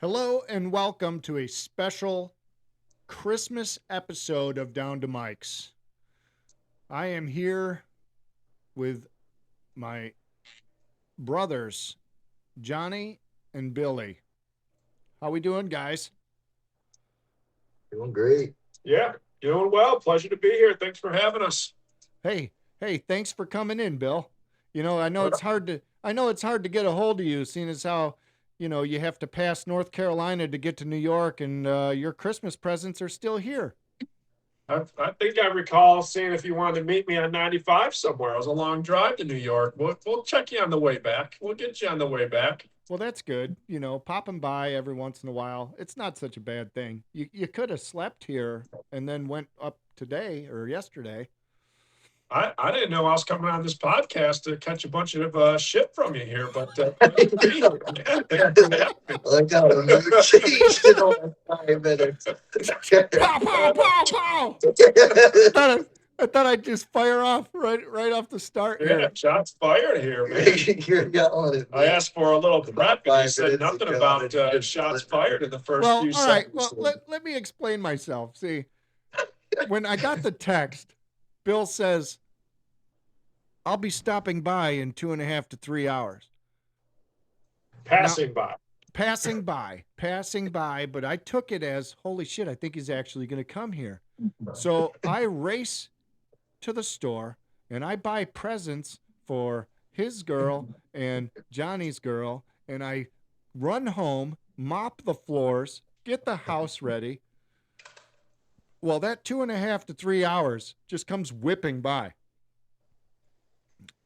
Hello and welcome to a special Christmas episode of Down to Mike's. I am here with my brothers, Johnny and Billy. How we doing, guys? Doing great. Yeah, doing well. Pleasure to be here. Thanks for having us. Hey, thanks for coming in, Bill. I know it's hard to get a hold of you, seeing as how, you have to pass North Carolina to get to New York, and your Christmas presents are still here. I think I recall seeing if you wanted to meet me on 95 somewhere. It was a long drive to New York. We'll check you on the way back. We'll get you on the way back. Well, that's good. Popping by every once in a while, it's not such a bad thing. You could have slept here and then went up today or yesterday. I didn't know I was coming on this podcast to catch a bunch of shit from you here, but I glad to be here. Yeah, thanks for having me. like how the mood changed in only 5 minutes. Pow, pow, pow, pow! I thought I thought I'd just fire off right off the start Yeah, here. shots fired here, man. You're yelling at I me asked for a little about prep, and you five said minutes nothing ago, about and you just shots delivered fired it. in the first Well, few all right. seconds. Well, let me explain myself. See, when I got the text, Bill says, I'll be stopping by in 2.5 to 3 hours. Now, Passing by. passing by, but I took it as, holy shit, I think he's actually going to come here. So I race to the store and I buy presents for his girl and Johnny's girl, and I run home, mop the floors, get the house ready. Well, that 2.5 to 3 hours just comes whipping by.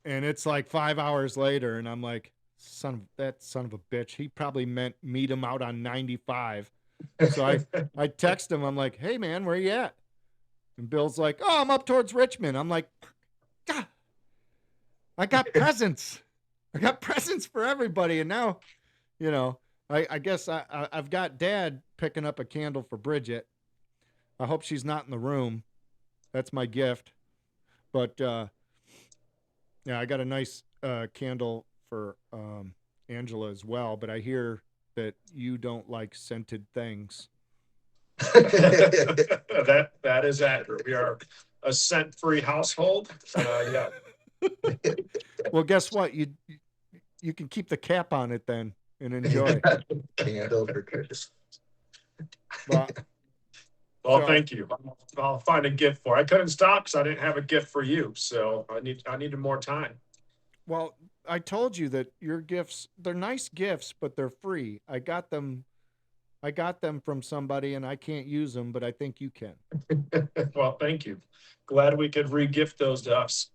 And it's like 5 hours later, and I'm like, son of a bitch. He probably meant meet him out on 95. So I text him. I'm like, hey man, where you at? And Bill's like, oh, I'm up towards Richmond. I'm like, God, I got presents. I got presents for everybody. And now, you know, I guess I've got Dad picking up a candle for Bridget. I hope she's not in the room. That's my gift. But yeah, I got a nice candle for Angela as well. But I hear that you don't like scented things. That is accurate. We are a scent-free household. Yeah. Well, guess what? You can keep the cap on it then and enjoy. Candle for Christmas. But Well, so thank you. I'll find a gift for. I couldn't stop because I didn't have a gift for you, so I needed more time. well, I told you that your gifts, they're nice gifts, but they're free. I got them from somebody and I can't use them, but I think you can. Well, thank you. Glad we could re-gift those to us.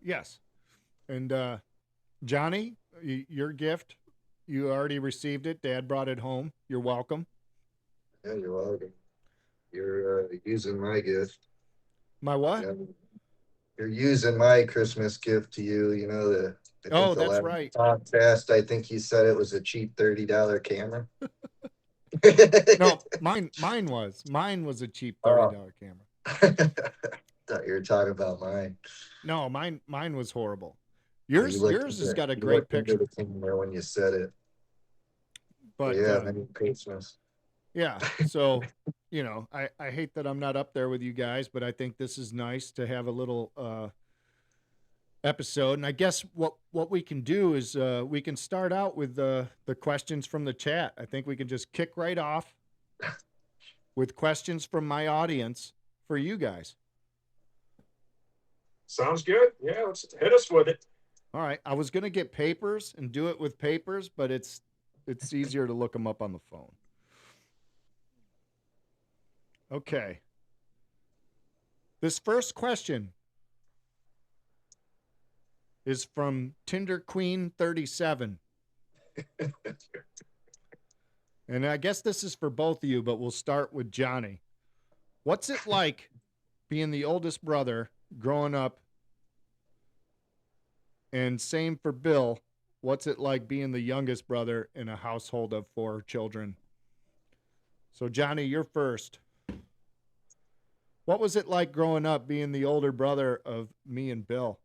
Yes. And Johnny, your gift, you already received it. Dad brought it home. You're welcome. Yeah, you're welcome. You're using my gift. My what? Yeah, you're using my Christmas gift to you. I think Oh, the that's last right. podcast, I think you said it was a cheap $30 camera. No, mine was a cheap Oh, $30 camera. thought you were talking about mine. No, mine was horrible. Oh, Yours has got a you great looked into picture. the camera when you said it. But But yeah, Merry Christmas. yeah, so I hate that I'm not up there with you guys, but I think this is nice to have a little episode. And I guess what we can do is we can start out with the questions from the chat. I think we can just kick right off with questions from my audience for you guys. Sounds good. Yeah, let's hit us with it. All right, I was gonna get papers and do it with papers, but it's easier to look them up on the phone. Okay, this first question is from Tinder Queen 37. And I guess this is for both of you, but we'll start with Johnny. What's it like being the oldest brother growing up? And same for Bill. What's it like being the youngest brother in a household of 4 children? So, Johnny, you're first. What was it like growing up being the older brother of me and Bill?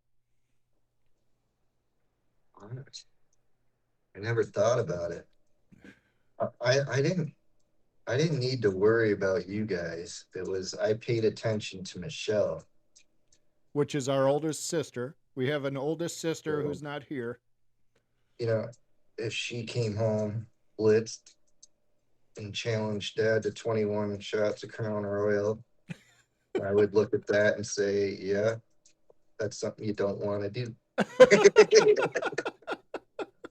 I never thought about it. I didn't need to worry about you guys. I paid attention to Michelle. which is our oldest sister. We have an oldest sister So, who's not here. you know, if she came home blitzed and challenged Dad to 21 shots of Crown Royal, I would look at that and say, yeah, that's something you don't want to do.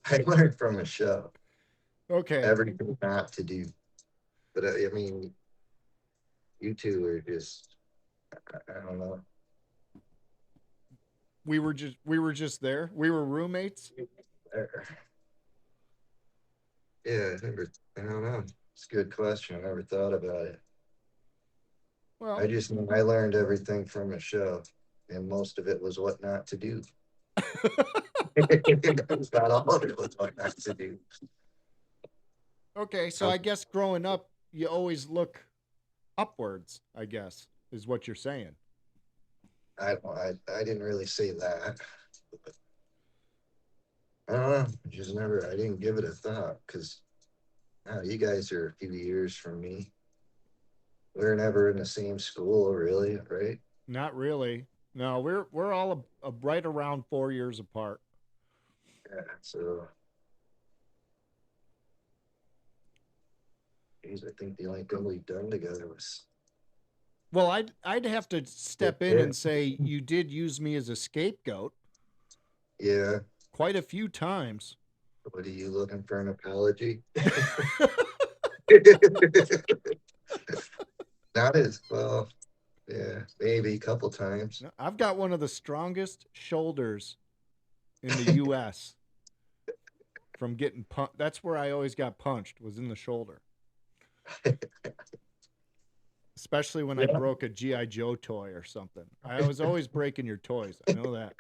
I learned from Michelle Okay. everything not to do. But I mean, you two are just, I don't know. We were just there. We were roommates. Uh, Yeah, I don't know. It's a good question. I never thought about it. Well, I just know I learned everything from Michelle, and most of it was what not to do. It's not all of it was what not to do. okay, so I guess growing up, you always look upwards, I guess, is what you're saying. I didn't really say that. I don't know. I didn't give it a thought because you guys are a few years from me. We're never in the same school, really, right? Not really. No, we're all right around 4 years apart. Yeah. So, geez, I think the only thing we've done together was, Well, I'd have to step in and say you did use me as a scapegoat yeah. quite a few times. What are you looking for an apology? Not as well. Yeah, maybe a couple times. I've got one of the strongest shoulders in the U.S. from getting punched. That's where I always got punched, was in the shoulder. Especially when I broke a G.I. Joe toy or something. I was always breaking your toys. I know that.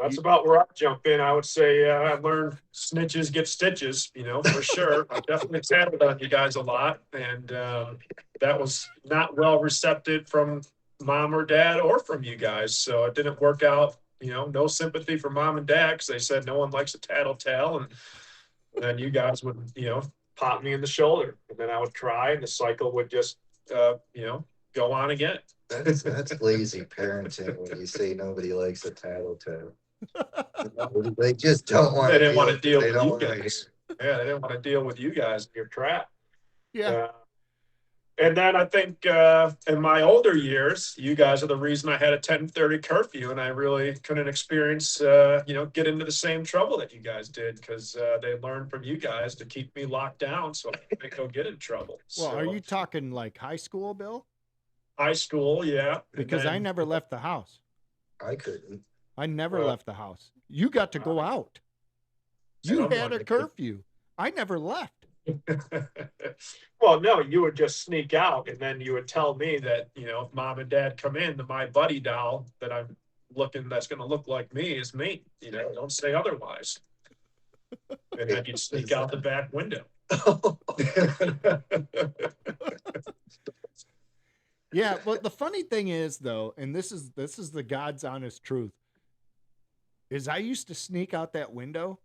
That's about where I jump in. I would say I learned snitches get stitches, for sure. I definitely tattled on you guys a lot. And that was not well received from mom or dad or from you guys. So it didn't work out, no sympathy for mom and dad because they said no one likes a tattletale. And then you guys would, pop me in the shoulder. And then I would cry and the cycle would just, go on again. That's lazy parenting when you say nobody likes a tattletale. They just don't want They to didn't want to deal they with don't you wanna guys. Yeah, they didn't want to deal with you guys in your trap. Yeah. And then I think in my older years, you guys are the reason I had a 10:30 curfew, and I really couldn't experience, get into the same trouble that you guys did because they learned from you guys to keep me locked down so I couldn't go get in trouble. Well, So, are you talking like high school, Bill? high school? Yeah. Because I never left the house. I couldn't. I never left the house. You got to go out. You had a curfew. I never left. Well, no, you would just sneak out and then you would tell me that, if mom and dad come in, my buddy doll that I'm looking, that's going to look like me is me, don't say otherwise. And then you'd sneak out the back window. Yeah, but the funny thing is though, and this is the God's honest truth, is I used to sneak out that window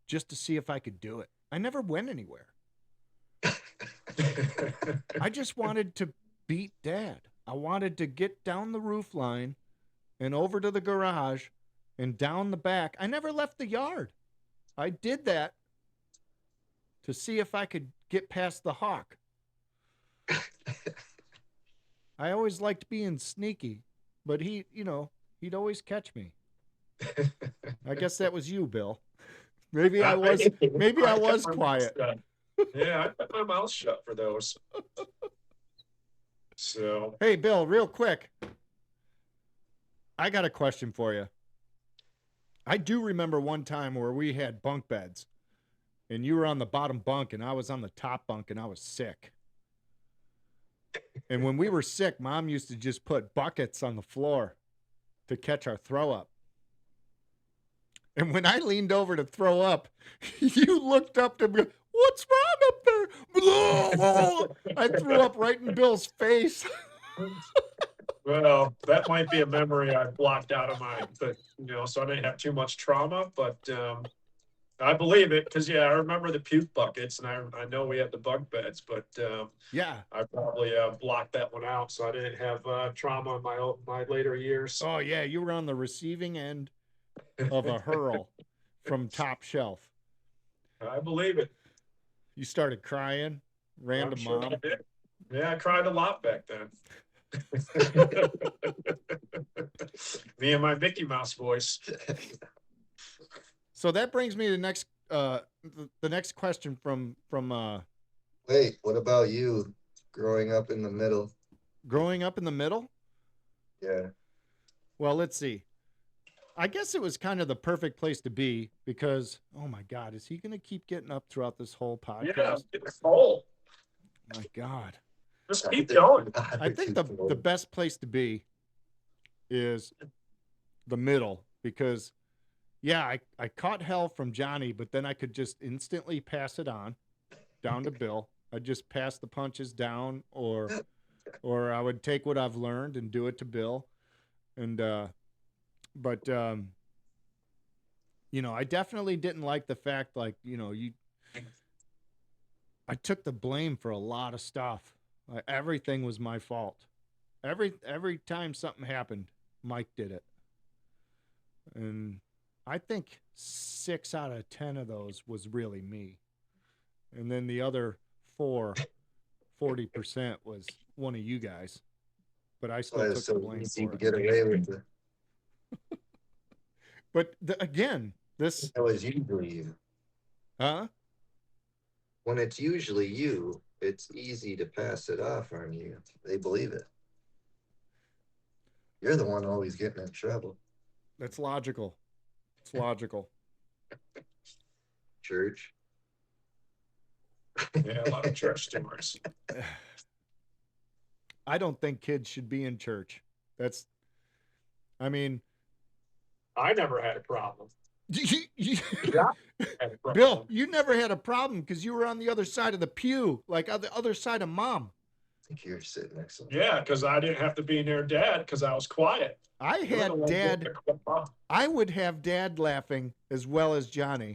just to see if I could do it. I never went anywhere. I just wanted to beat Dad. I wanted to get down the roof line and over to the garage and down the back. I never left the yard. I did that to see if I could get past the hawk. I always liked being sneaky, but he'd always catch me. I guess that was you, Bill. Maybe I was quiet. Yeah, I put my mouth shut for those. So, hey, Bill, real quick. I got a question for you. I do remember one time where we had bunk beds and you were on the bottom bunk and I was on the top bunk and I was sick. And when we were sick, Mom used to just put buckets on the floor to catch our throw up. And when I leaned over to throw up, you looked up to me, what's wrong up there? I threw up right in Bill's face. well, that might be a memory I blocked out of mine, but so I didn't have too much trauma, but I believe it because yeah, I remember the puke buckets, and I know we had the bug beds, but Yeah. I probably blocked that one out, so I didn't have trauma in my later years. Oh yeah, you were on the receiving end of a hurl from top shelf. I believe it. You started crying, ran I'm to sure I mom. did. Yeah, I cried a lot back then. Me and my Mickey Mouse voice. So that brings me to the next question from Wait, what about you growing up in the middle? growing up in the middle. Yeah. Well, let's see. I guess it was kind of the perfect place to be because, oh my God, is he going to keep getting up throughout this whole Yeah, podcast? it's cold. My God. Just keep going. I think the best place to be is the middle because, yeah, I caught hell from Johnny, but then I could just instantly pass it on down to Bill. I'd just pass the punches down or I would take what I've learned and do it to Bill. And, but you know, I definitely didn't like the fact, like, you know, I took the blame for a lot of stuff. Everything was my fault. Every time something happened, Mike did it. And I think 6 out of 10 of those was really me. And then the other 40% was one of you guys. But I still Why took it's the so blame easy for to it. get away with it. But again, this, That was usually you. huh? When it's usually you, it's easy to pass it off on you. They believe it. You're the one always getting in trouble. That's logical. It's logical. Church. Yeah, a lot of church stories. I don't think kids should be in church. I mean, I never had a problem. Bill, Had a problem. you never had a problem because you were on the other side of the pew, like on the other side of mom. I think you're sitting next to me. Yeah, because I didn't have to be near dad because I was quiet. I You're the had one dad, getting the quiet. I would have dad laughing as well as Johnny.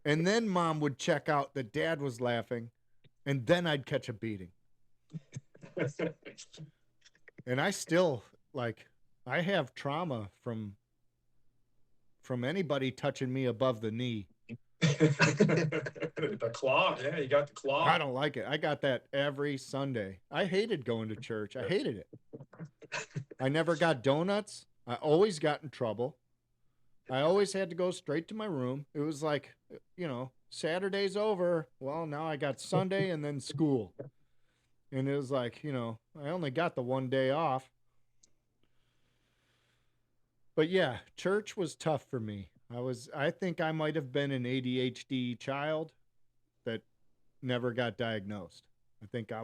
And then mom would check out that dad was laughing, and then I'd catch a beating. And I still, like, I have trauma from anybody touching me above the knee. The claw, yeah, you got the claw. I don't like it. I got that every Sunday. I hated going to church. I hated it. I never got donuts. I always got in trouble. I always had to go straight to my room. It was like, you know, Saturday's over. Well, now I got Sunday and then school. And it was like, you know, I only got the one day off. But yeah, church was tough for me. I think I might have been an ADHD child that never got diagnosed. I think I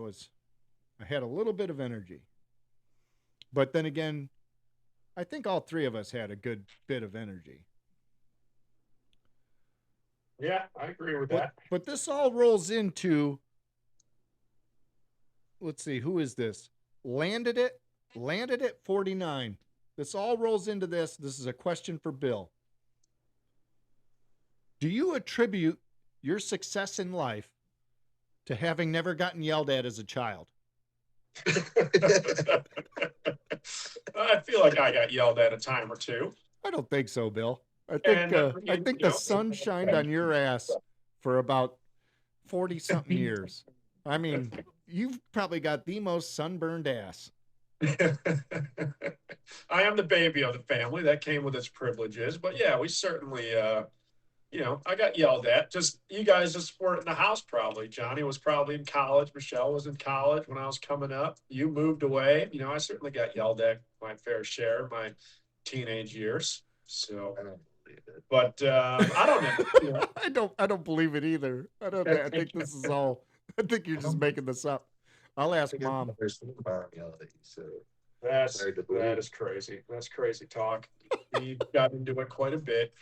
had a little bit of energy. But then again, I think all three of us had a good bit of energy. Yeah, I agree with that. But this all rolls into, let's see, who is this? Landed it 49. This all rolls into this. This is a question for Bill. Do you attribute your success in life to having never gotten yelled at as a child? I feel like I got yelled at a time or two. I don't think so, Bill. I think you the know, sun shined on your ass for about 40 something years. I mean, you've probably got the most sunburned ass. I am the baby of the family. That came with its privileges. But yeah, we certainly, you know, I got yelled at. Just you guys just weren't in the house probably. Johnny was probably in college. Michelle was in college when I was coming up. You moved away. You know, I certainly got yelled at my fair share of my teenage years. So, I don't believe it. but I don't know. You know. I don't believe it either. I think this is all. I think you're just making this up. I'll ask mom. There's some mom yelled at you, so That's hard to believe. that is crazy. That's crazy talk. We got into it quite a bit.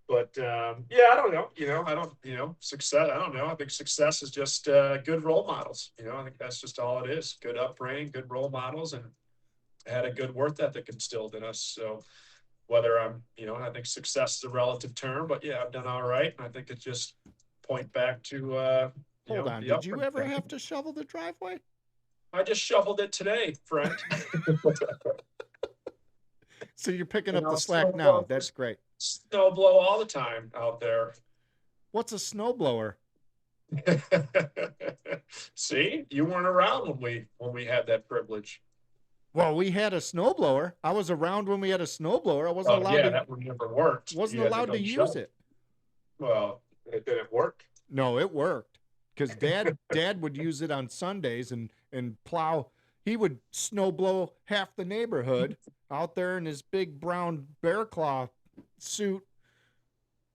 But yeah, I don't know. You know, I don't. You know, success. I don't know. I think success is just good role models. You know, I think that's just all it is. Good upbringing, good role models, and had a good work ethic instilled in us. So whether I'm, and I think success is a relative term, but yeah, I've done all right. And I think it's just point back to, Hold on. the Did you upward ever trend. have to shovel the driveway? I just shoveled it today, friend. So you're picking You up know, the slack snow now. blow, That's great. snow blow all the time out there. What's a snowblower? See, you weren't around when we had that privilege. Well, we had a snowblower. I was around when we had a snowblower. I wasn't Oh allowed yeah, to that one never worked. wasn't You had to allowed go to use shove. it. Well, it didn't work. No, it worked. Because dad would use it on Sundays and plow. He would snow blow half the neighborhood out there in his big brown bear claw suit.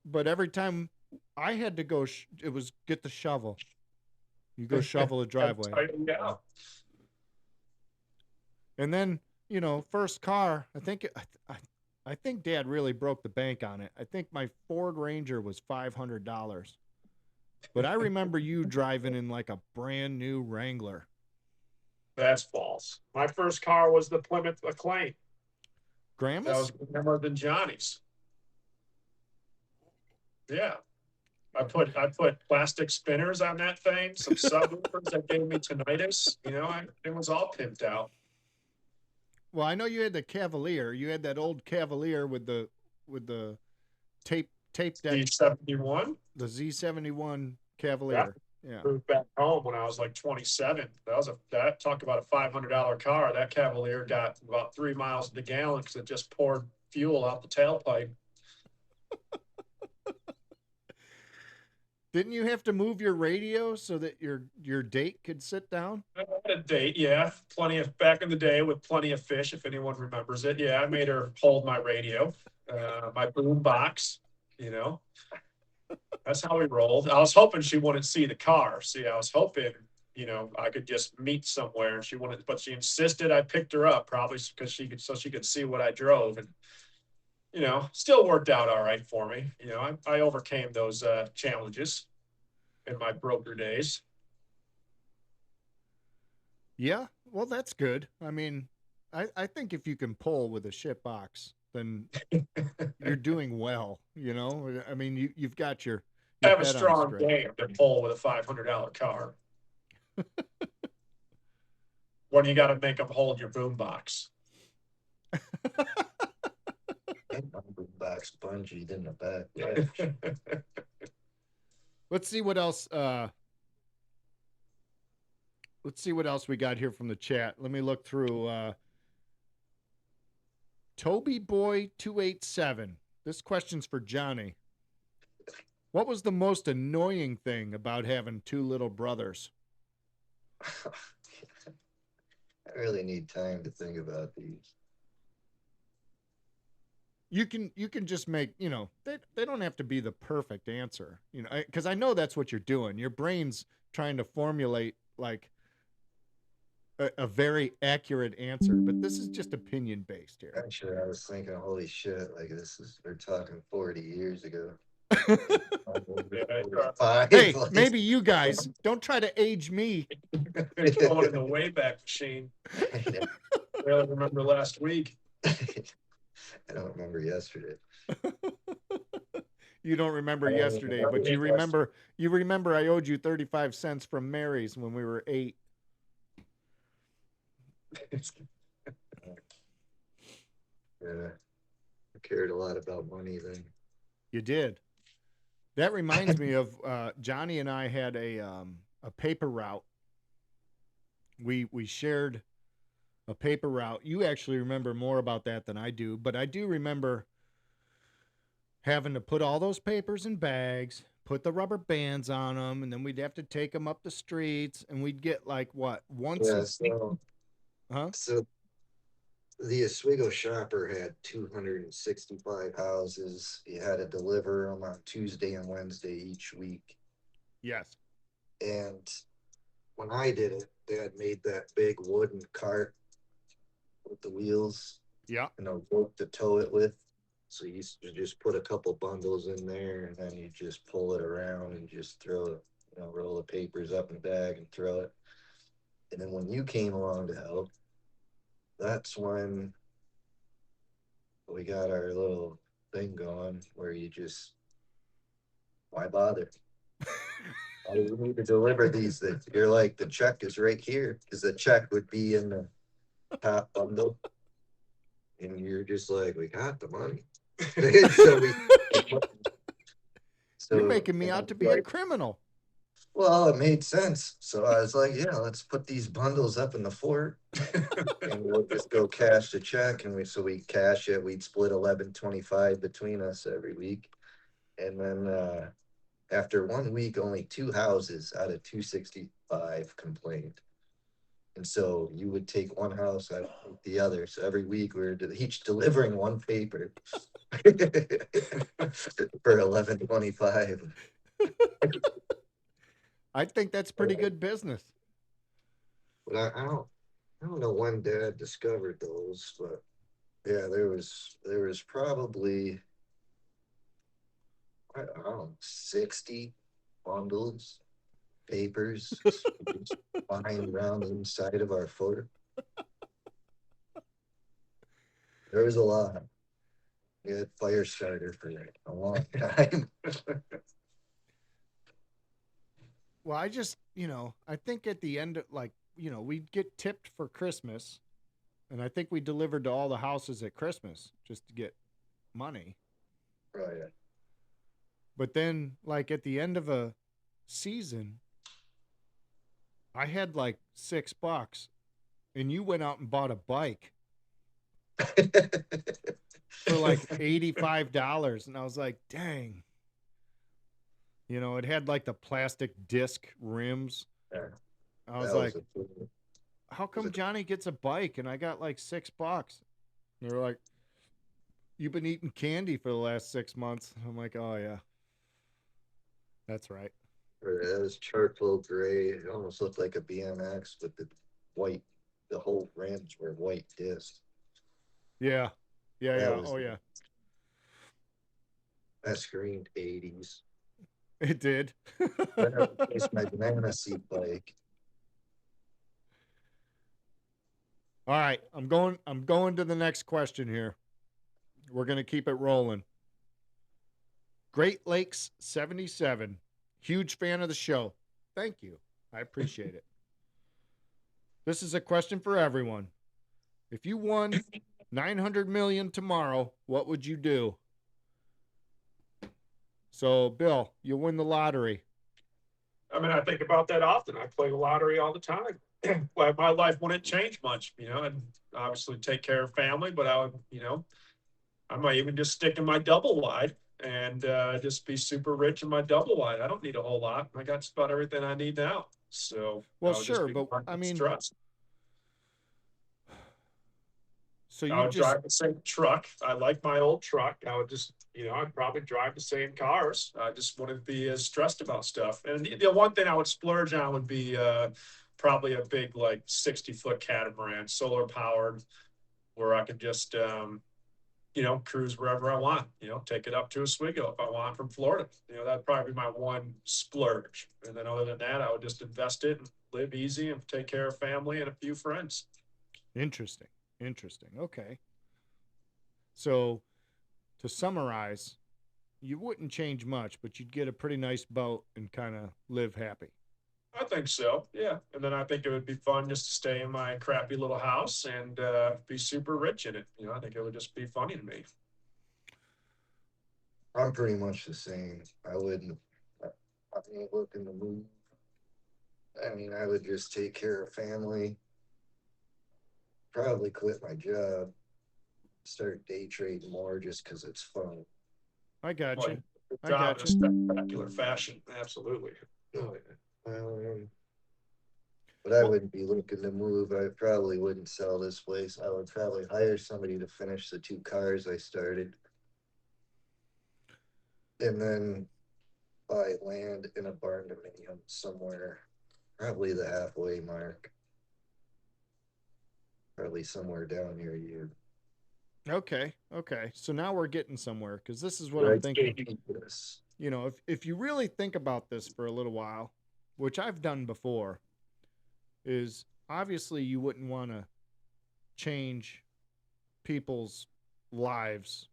But every time I had to go, it was get the shovel. You go shovel the driveway. Yeah. And then, first car, I think Dad really broke the bank on it. I think my Ford Ranger was $500. But I remember you driving in like a brand new Wrangler. That's false. My first car was the Plymouth McLean. That Gramus? was more than Johnny's. Yeah. I put plastic spinners on that thing, some subwoofers that gave me tinnitus. It was all pimped out. Well, I know you had the Cavalier. You had that old Cavalier with the tape deck, D71. the Z71 Cavalier. Yeah. Moved back home when I was like 27. That talk about a $500 car. That Cavalier got about 3 miles to the gallon because it just poured fuel out the tailpipe. Didn't you have to move your radio so that your date could sit down? I had a date, yeah. Back in the day with Plenty of Fish, if anyone remembers it. Yeah, I made her hold my radio, my boom box, you know. That's how we rolled. I was hoping she wouldn't see the car. See, I was hoping, I could just meet somewhere and she wouldn't, but she insisted I picked her up probably because she could see what I drove. And, still worked out all right for me. I overcame those challenges in my broker days. Yeah, well, that's good. I mean, I think if you can pull with a shit box, then you're doing well. I mean, you've got your Have a head on strong straight. game to pull with a $500 car. When you got to make them hold your boom box. Box bungee in the back. Yeah. Let's see what else. Let's see what else we got here from the chat. Let me look through. Toby Boy 287. This question's for Johnny. What was the most annoying thing about having two little brothers? I really need time to think about these. You can just make, they don't have to be the perfect answer, because I know that's what you're doing. Your brain's trying to formulate like a very accurate answer, but this is just opinion based here. Actually, I was thinking, holy shit, like we're talking 40 years ago. Hey, maybe you guys don't try to age me. Going in the Wayback Machine. I really remember last week. I don't remember yesterday. You don't remember yesterday, but you remember I owed you 35 cents from Mary's when we were 8. Yeah, I cared a lot about money then. You did. That reminds me of Johnny and I had a paper route. We shared a paper route. You actually remember more about that than I do, but I do remember having to put all those papers in bags, put the rubber bands on them, and then we'd have to take them up the streets, and we'd get like what once. Yeah, so the Oswego shopper had 265 houses. You had to deliver them on Tuesday and Wednesday each week. Yes. And when I did it, Dad made that big wooden cart with the wheels. Yeah. And a rope to tow it with. So you just put a couple bundles in there and then you just pull it around and just throw it, roll the papers up in the bag and throw it. And then when you came along to help, that's when we got our little thing going where you just, why bother? Why do we need to deliver these? That you're like, the check is right here, because the check would be in the top bundle, and you're just like, we got the money. So we, You're so making me and I out to was be a like, criminal. well, it made sense. So I was like, yeah, let's put these bundles up in the fort, and we'll just go cash the check. And we cash it. We'd split 11.25 between us every week, and then after 1 week, only 2 houses out of 265 complained. And so you would take one house, I'd take the other. So every week we were each delivering one paper for 11.25. I think that's pretty good business. But I don't know when Dad discovered those, but yeah, there was probably, I don't know, 60 bundles, papers flying around inside of our fort. There was a lot. We had fire starter for a long time. Well, I just, I think at the end, like, we'd get tipped for Christmas, and I think we delivered to all the houses at Christmas just to get money. Oh yeah. But then, like, at the end of a season, I had like $6, and you went out and bought a bike for like $85. And I was like, dang. It had like the plastic disc rims. Yeah, I was that like, was a cool- how come Johnny gets a bike and I got like $6? And they're like, you've been eating candy for the last 6 months. I'm like, oh yeah, that's right. That was charcoal gray. It almost looked like a BMX, but white, the whole rims were white disc. Yeah. Yeah. That Yeah. was Oh yeah. that screamed 80s. It did. Then I replaced my banana seat bike. All right. I'm going to the next question here. We're going to keep it rolling. Great Lakes 77. Huge fan of the show. Thank you. I appreciate it. This is a question for everyone. If you won 900 million tomorrow, what would you do? So, Bill, you win the lottery. I mean, I think about that often. I play the lottery all the time. Well, my life wouldn't change much, I'd obviously take care of family, but I would, I might even just stick in my double wide and just be super rich in my double wide. I don't need a whole lot. I got just about everything I need now. So, Well, I would just sure, be but I mean, stressed. so I you would just drive the same truck. I like my old truck. I would just, I'd probably drive the same cars. I just wouldn't be as stressed about stuff. And the one thing I would splurge on would be probably a big, like 60-foot catamaran, solar powered, where I could just, cruise wherever I want, take it up to Oswego if I want from Florida. That'd probably be my one splurge. And then other than that, I would just invest it and live easy and take care of family and a few friends. interesting. Interesting. Okay. So, to summarize, you wouldn't change much, but you'd get a pretty nice boat and kind of live happy. I think so, yeah. And then I think it would be fun just to stay in my crappy little house and be super rich in it. I think it would just be funny to me. I'm pretty much the same. I wouldn't. I ain't looking to move. I mean, I would just take care of family. Probably quit my job. Start day trading more just because it's fun. I got you. I Job got in a spectacular fashion, absolutely. Um, but I wouldn't be looking to move. I probably wouldn't sell this place. I would probably hire somebody to finish the 2 cars I started. And then buy land in a barn dominium somewhere, probably the halfway mark. Probably somewhere down near you. Okay. Okay. So now we're getting somewhere because this is what But I'm I'd thinking. still keep this. If you really think about this for a little while, which I've done before, is obviously you wouldn't want to change people's lives.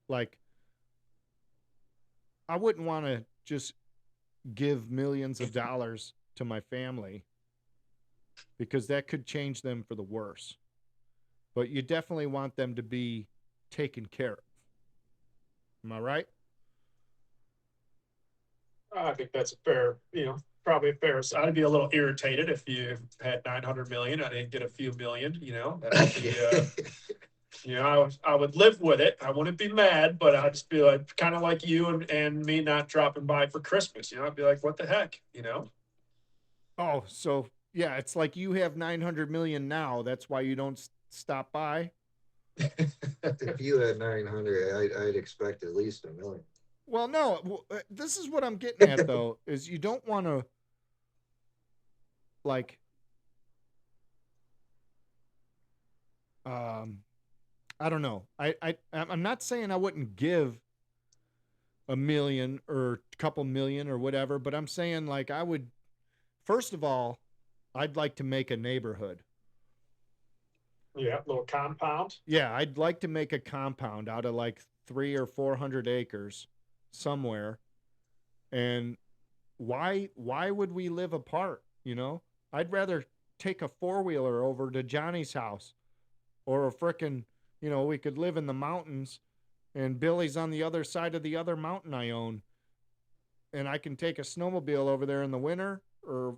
Like, I wouldn't want to just give millions of dollars to my family because that could change them for the worse. But you definitely want them to be taken care of. Am I right? I think that's a fair, probably a fair. I'd be a little irritated if you had 900 million. I didn't get a few million, that would be, I would live with it. I wouldn't be mad, but I'd just be like, kind of like you and me not dropping by for Christmas. I'd be like, what the heck. Oh, so yeah, it's like you have 900 million now. That's why you don't stop by. If you had 900, I'd expect at least 1 million. Well, no, this is what I'm getting at though, is you don't want to like I don't know. I'm not saying I wouldn't give 1 million or a couple million or whatever, but I'm saying like I would first of all, I'd like to make a neighborhood. Yeah, little compound. Yeah, I'd like to make a compound out of like 300 or 400 acres somewhere. And why would we live apart, I'd rather take a four-wheeler over to Johnny's house or a frickin', we could live in the mountains and Billy's on the other side of the other mountain I own. And I can take a snowmobile over there in the winter or,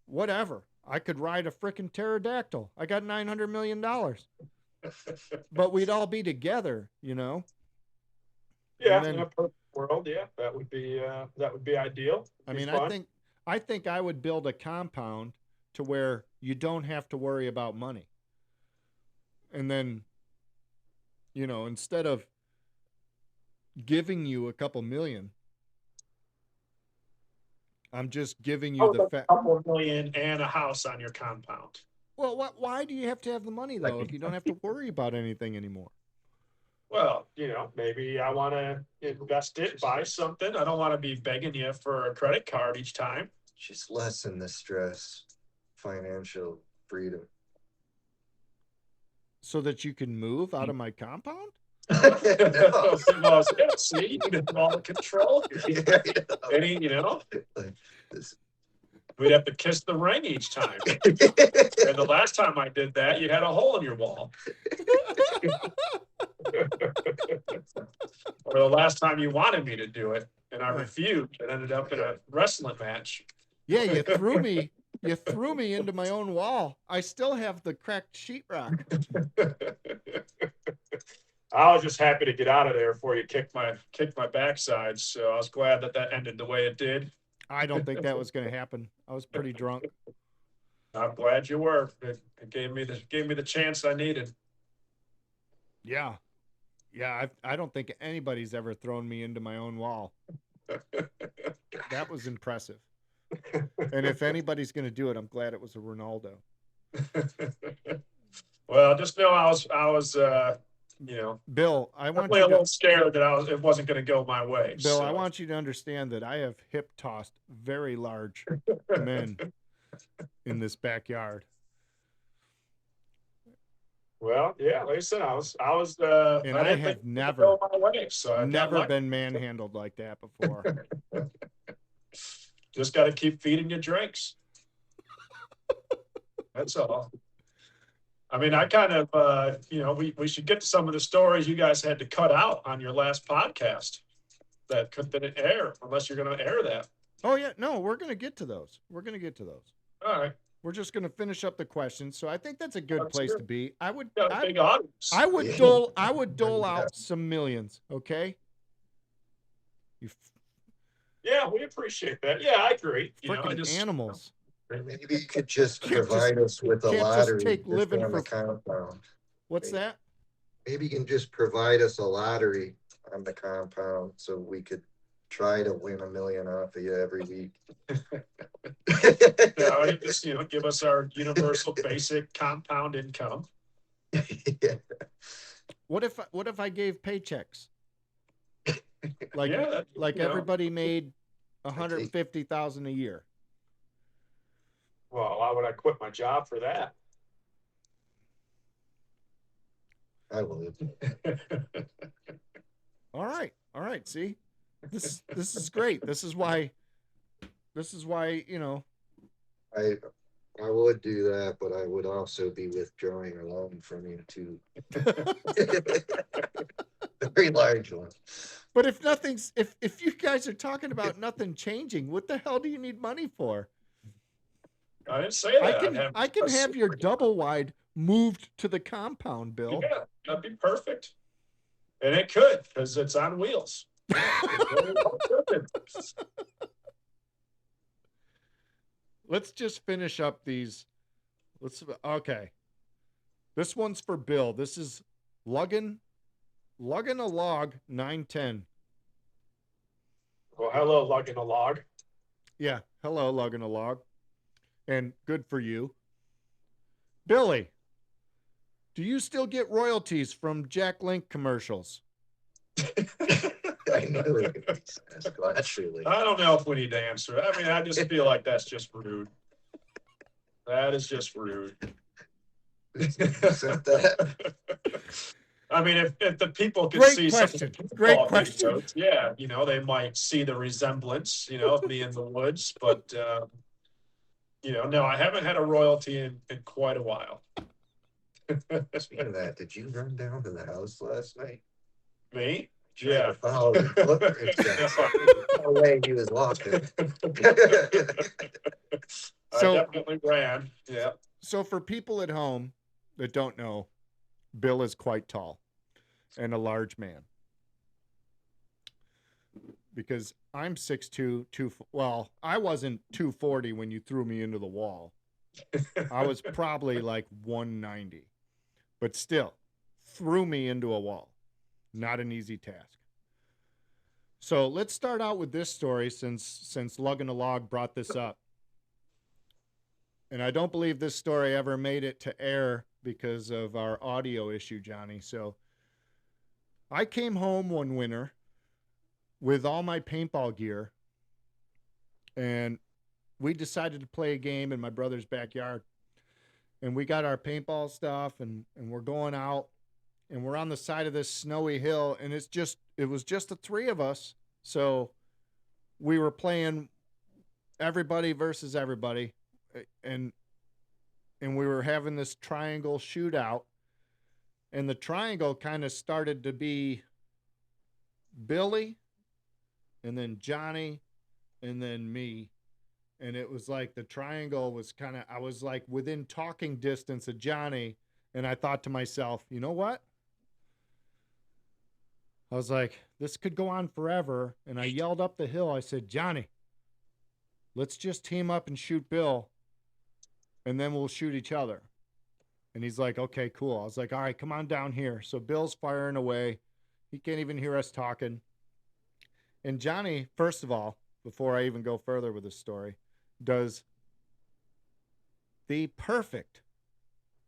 whatever. I could ride a frickin' pterodactyl. I got $900 million. But we'd all be together, Yeah, then, in a perfect world, yeah, that would be ideal. I Be mean, fun. I think I would build a compound to where you don't have to worry about money. And then, instead of giving you a couple million, I'm just giving you the A fact. couple of million and a house on your compound. Well, why do you have to have the money though if you don't have to worry about anything anymore? Well, maybe I want to invest it, buy something. I don't want to be begging you for a credit card each time. Just lessen the stress, financial freedom. So that you can move out of my compound? No. Well, see, you can have all the control. Like this. We'd have to kiss the ring each time. And the last time I did that, you had a hole in your wall. Or the last time you wanted me to do it and I refused and ended up in a wrestling match. Yeah, you threw me into my own wall. I still have the cracked sheetrock. I was just happy to get out of there before you kicked my backside. So I was glad that ended the way it did. I don't think that was going to happen. I was pretty drunk. I'm glad you were. It gave me the chance I needed. Yeah. Yeah, I don't think anybody's ever thrown me into my own wall. That was impressive. And if anybody's going to do it, I'm glad it was a Ronaldo. Well, just know I was Bill, I want a you little to, scared that it wasn't going to go my way. Bill, so. I want you to understand that I have hip tossed very large men in this backyard. Well, yeah, like I said, I was. And I have never never been manhandled like that before. Just got to keep feeding you drinks. That's all. I mean, I kind of, we should get to some of the stories you guys had to cut out on your last podcast that didn't air, unless you're going to air that. Oh yeah, no, we're going to get to those. All right. We're just going to finish up the questions. So I think that's a good place to be. I would big audience. I would dole out some millions, okay? Yeah, we appreciate that. Yeah, I agree. Freaking animals. Maybe you could just provide us with a lottery take living on the for compound. What's that? Maybe you can just provide us a lottery on the compound so we could try to win 1 million off of you every week. Just give us our universal basic compound income. Yeah. What if I gave paychecks? Like Yeah, everybody made 150,000 a year. Well, why would I quit my job for that? I would. All right. All right. See, this is great. This is why, you know, I I would do that, but I would also be withdrawing a loan from you too. Very large one. but if you guys are talking about nothing changing, what the hell do you need money for? I didn't say that. I can have your double wide moved to the compound, Bill. Yeah, that'd be perfect. And it could, because it's on wheels. Let's just finish up these. Okay. This one's for Bill. This is lugging a log 910. Well, hello, lugging a log. Yeah. Hello, lugging a log. And good for you. Billy, do you still get royalties from Jack Link commercials? I knew it. Actually, I don't know if we need to answer. I mean, I just feel like that's just rude. That is just rude. Accept that. I mean, if the people could Great see question. some Great football question. videos, yeah, you know, they might see the resemblance, you know, of me in the woods, but you know, no, I haven't had a royalty in quite a while. Speaking of that, did you run down to the house last night? Me? Tried Yeah. to follow the footprints. No way he was walking. So- I definitely ran. Yeah. So for people at home that don't know, Bill is quite tall and a large man. Because I'm 6'2", well, I wasn't 240 when you threw me into the wall. I was probably like 190. But still, threw me into a wall. Not an easy task. So let's start out with this story since Lugging a Log brought this up. And I don't believe this story ever made it to air because of our audio issue, Johnny. So I came home one winter with all my paintball gear, and we decided to play a game in my brother's backyard. And we got our paintball stuff, and we're going out, and we're on the side of this snowy hill, and it was just the three of us. So we were playing everybody versus everybody, and we were having this triangle shootout, and the triangle kind of started to be Billy, and then Johnny, and then me. And it was like the triangle was I was like within talking distance of Johnny. And I thought to myself, you know what? I was like, this could go on forever. And I yelled up the hill. I said, Johnny, let's just team up and shoot Bill. And then we'll shoot each other. And he's like, okay, cool. I was like, all right, come on down here. So Bill's firing away. He can't even hear us talking. And Johnny, first of all, before I even go further with this story, does the perfect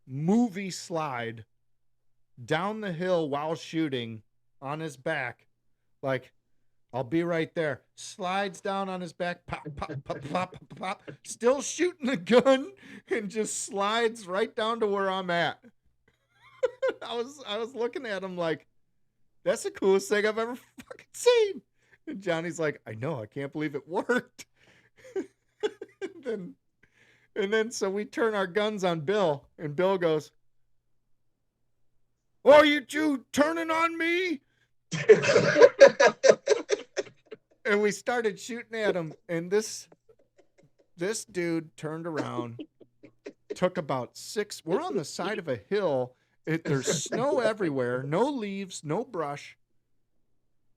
movie slide down the hill while shooting on his back. Like, I'll be right there. Slides down on his back, pop, pop, pop, pop, pop, pop, still shooting the gun, and just slides right down to where I'm at. I was looking at him like, that's the coolest thing I've ever fucking seen. And Johnny's like, I know, I can't believe it worked. and then so we turn our guns on Bill, and Bill goes, "Oh, you two turning on me?" And we started shooting at him, and this dude turned around, took about we're on the side of a hill. There's snow everywhere, no leaves, no brush.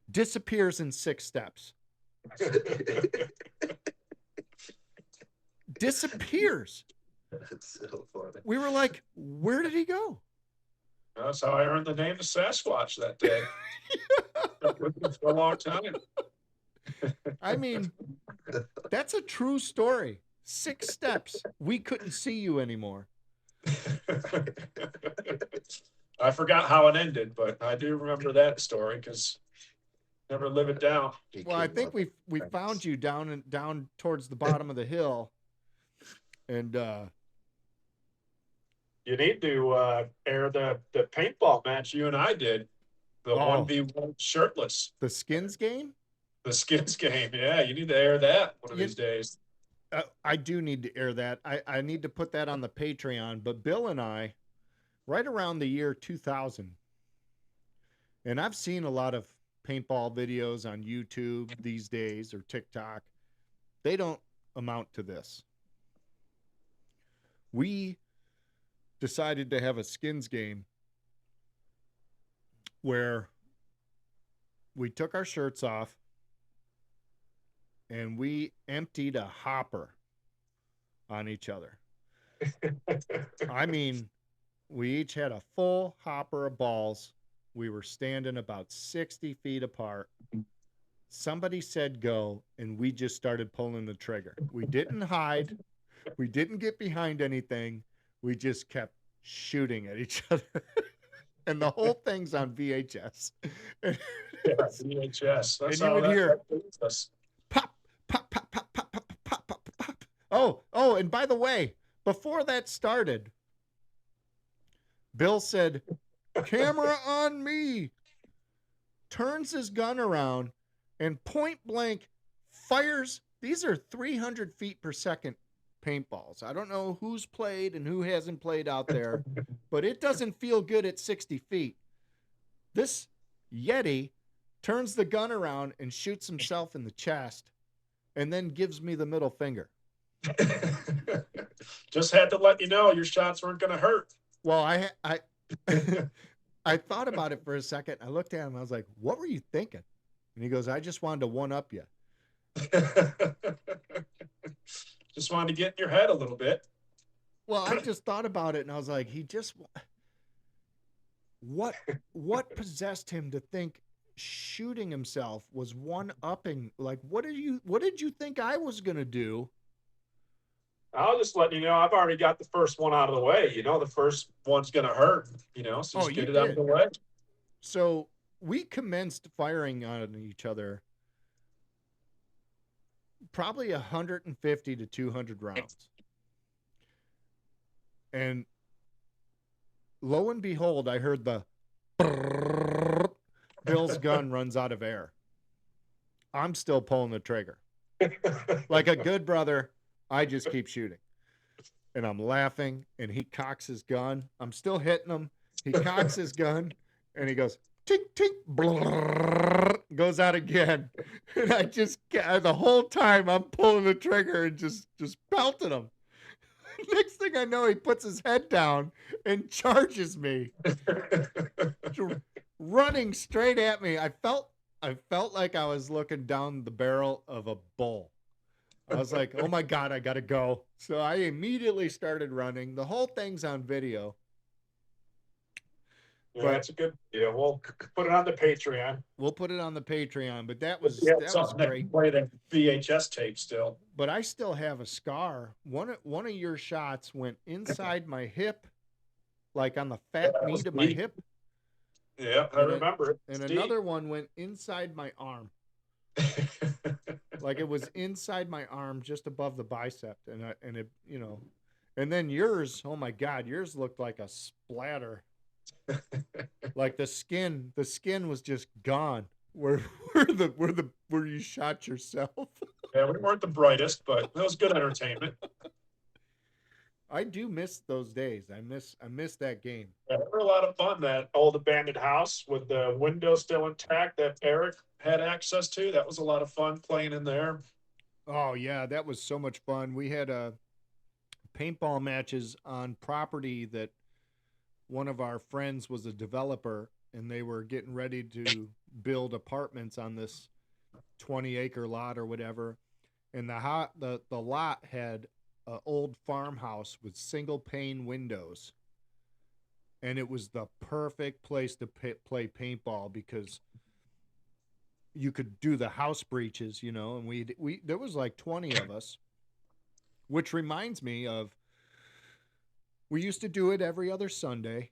Disappears in 6 steps. Disappears. That's so funny. We were like, where did he go? That's how I earned the name of Sasquatch that day. For a long time. I mean, that's a true story. 6 steps. We couldn't see you anymore. I forgot how it ended, but I do remember that story because never live it down. Well, I think we found you down towards the bottom of the hill, and You need to air the paintball match you and I did. The Oh. 1v1 shirtless. The skins game? The skins game. Yeah, you need to air that one of You- these days. I do need to air that. I need to put that on the Patreon. But Bill and I, right around the year 2000, and I've seen a lot of paintball videos on YouTube these days or TikTok. They don't amount to this. We decided to have a skins game where we took our shirts off and we emptied a hopper on each other. I mean, we each had a full hopper of balls. We were standing about 60 feet apart. Somebody said go, and we just started pulling the trigger. We didn't hide. We didn't get behind anything. We just kept shooting at each other. And the whole thing's on VHS. Yeah, VHS. That's And you how would that hear- affects us. Pop, pop, pop, pop, pop, pop, pop, pop, pop. Oh, and by the way, before that started, Bill said, camera on me, turns his gun around and point blank fires. These are 300 feet per second paintballs. I don't know who's played and who hasn't played out there, but it doesn't feel good at 60 feet. This Yeti turns the gun around and shoots himself in the chest and then gives me the middle finger. Just had to let you know your shots weren't going to hurt. Well, I thought about it for a second. I looked at him. I was like, what were you thinking? And he goes, I just wanted to one up you. Just wanted to get in your head a little bit. Well, I just thought about it and I was like, what possessed him to think shooting himself was one upping? Like, what did you think I was going to do? I'll just let you know, I've already got the first one out of the way. You know, the first one's going to hurt, so Oh, just you get it out of did. the way. So we commenced firing on each other probably 150 to 200 rounds. And lo and behold, I heard the Bill's gun runs out of air. I'm still pulling the trigger. Like a good brother, I just keep shooting. And I'm laughing, and he cocks his gun. I'm still hitting him. He cocks his gun, and he goes, tink, tink, blrrr, goes out again. And I just, the whole time, I'm pulling the trigger and just pelting him. Next thing I know, he puts his head down and charges me, running straight at me. I felt like I was looking down the barrel of a bull. I was like, oh my God, I got to go. So I immediately started running. The whole thing's on video. Yeah, But- that's a good deal. We'll put it on the Patreon. We'll put it on the Patreon, but that was something that great. can play the VHS tape still. But I still have a scar. One of your shots went inside my hip, like on the fat That was meat of my deep. hip, Yeah, I And remember it. and It's another one went inside my arm. deep. Like it was inside my arm, just above the bicep, and it, and then yours. Oh my God, yours looked like a splatter. Like the skin was just gone. Where you shot yourself. Yeah, we weren't the brightest, but it was good entertainment. I do miss those days. I miss that game. Yeah, they were a lot of fun. That old abandoned house with the window still intact that Eric had access to. That was a lot of fun playing in there. Oh yeah, that was so much fun. We had paintball matches on property that one of our friends was a developer, and they were getting ready to build apartments on this 20-acre lot or whatever. And the lot had an old farmhouse with single pane windows, and it was the perfect place to play paintball because you could do the house breaches, and we there was like 20 of us, which reminds me of, we used to do it every other Sunday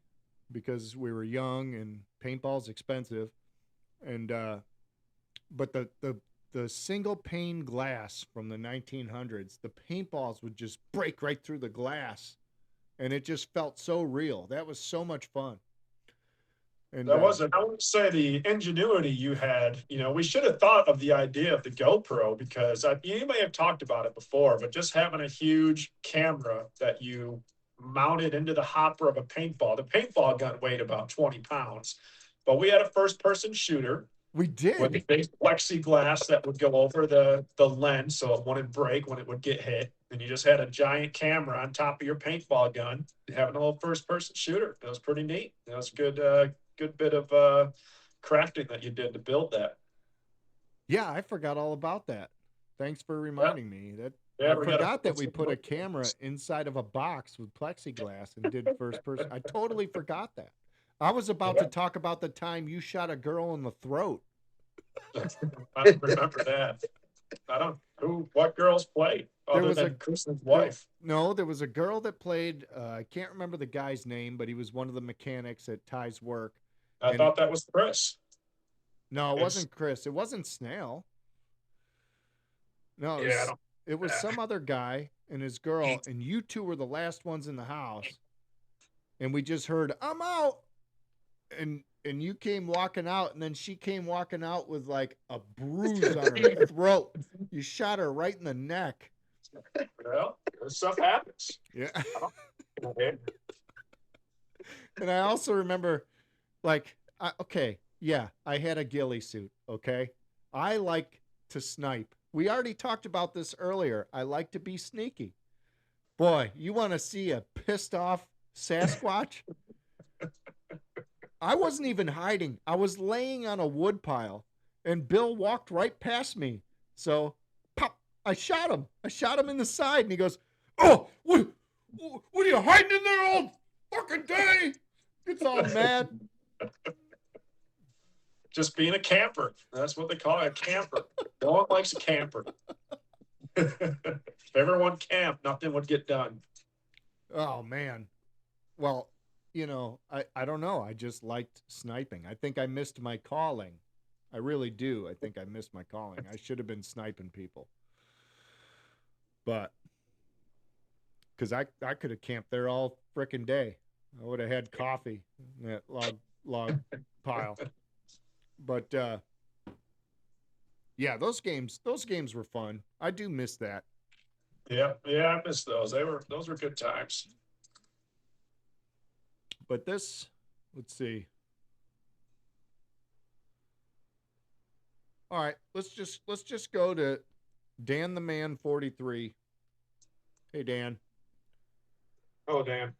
because we were young and paintball's expensive. And but the single pane glass from the 1900s, the paintballs would just break right through the glass and it just felt so real. That was so much fun. And That wasn't, I would say the ingenuity you had, we should have thought of the idea of the GoPro because you may have talked about it before, but just having a huge camera that you mounted into the hopper of a paintball, the paintball gun weighed about 20 pounds, but we had a first person shooter we with a did. big plexiglass that would go over the lens so it wouldn't break when it would get hit. And you just had a giant camera on top of your paintball gun, having a little first person shooter. That was pretty neat. That was good bit of crafting that you did to build that. Yeah, I forgot all about that. Thanks for reminding me. That Yeah, I we gotta forgot that put we some- put a camera inside of a box with plexiglass and did first person. I totally forgot that. I was about to talk about the time you shot a girl in the throat. I don't remember that. What girls played There other was than Kristen's wife. No, there was a girl that played. I can't remember the guy's name, but he was one of the mechanics at Ty's work. I and- thought that was Chris. No, it It's- wasn't Chris. It wasn't Snail. No, it Yeah, I was, don't- it was some other guy and his girl, and you two were the last ones in the house. And we just heard, "I'm out," and you came walking out, and then she came walking out with like a bruise on her throat. You shot her right in the neck. Well, stuff happens. Yeah. Okay. And I also remember, like, okay, yeah, I had a ghillie suit. Okay, I like to snipe. We already talked about this earlier. I like to be sneaky. Boy, you want to see a pissed off Sasquatch? I wasn't even hiding. I was laying on a wood pile, and Bill walked right past me. So, pop! I shot him. I shot him in the side, and he goes, "Oh, what are you hiding in there all fucking day?" Gets all mad. Just being a camper. That's what they call it, a camper. No one likes a camper. If everyone camped, nothing would get done. Oh man. Well, I don't know. I just liked sniping. I think I missed my calling. I really do. I think I missed my calling. I should have been sniping people. But because I could have camped there all frickin' day. I would have had coffee in that log pile. But yeah, those games were fun. I do miss that. Yeah, I miss those. Those were good times. But this, let's see. All right, let's just go to Dan the Man 43. Hey Dan, Oh, damn.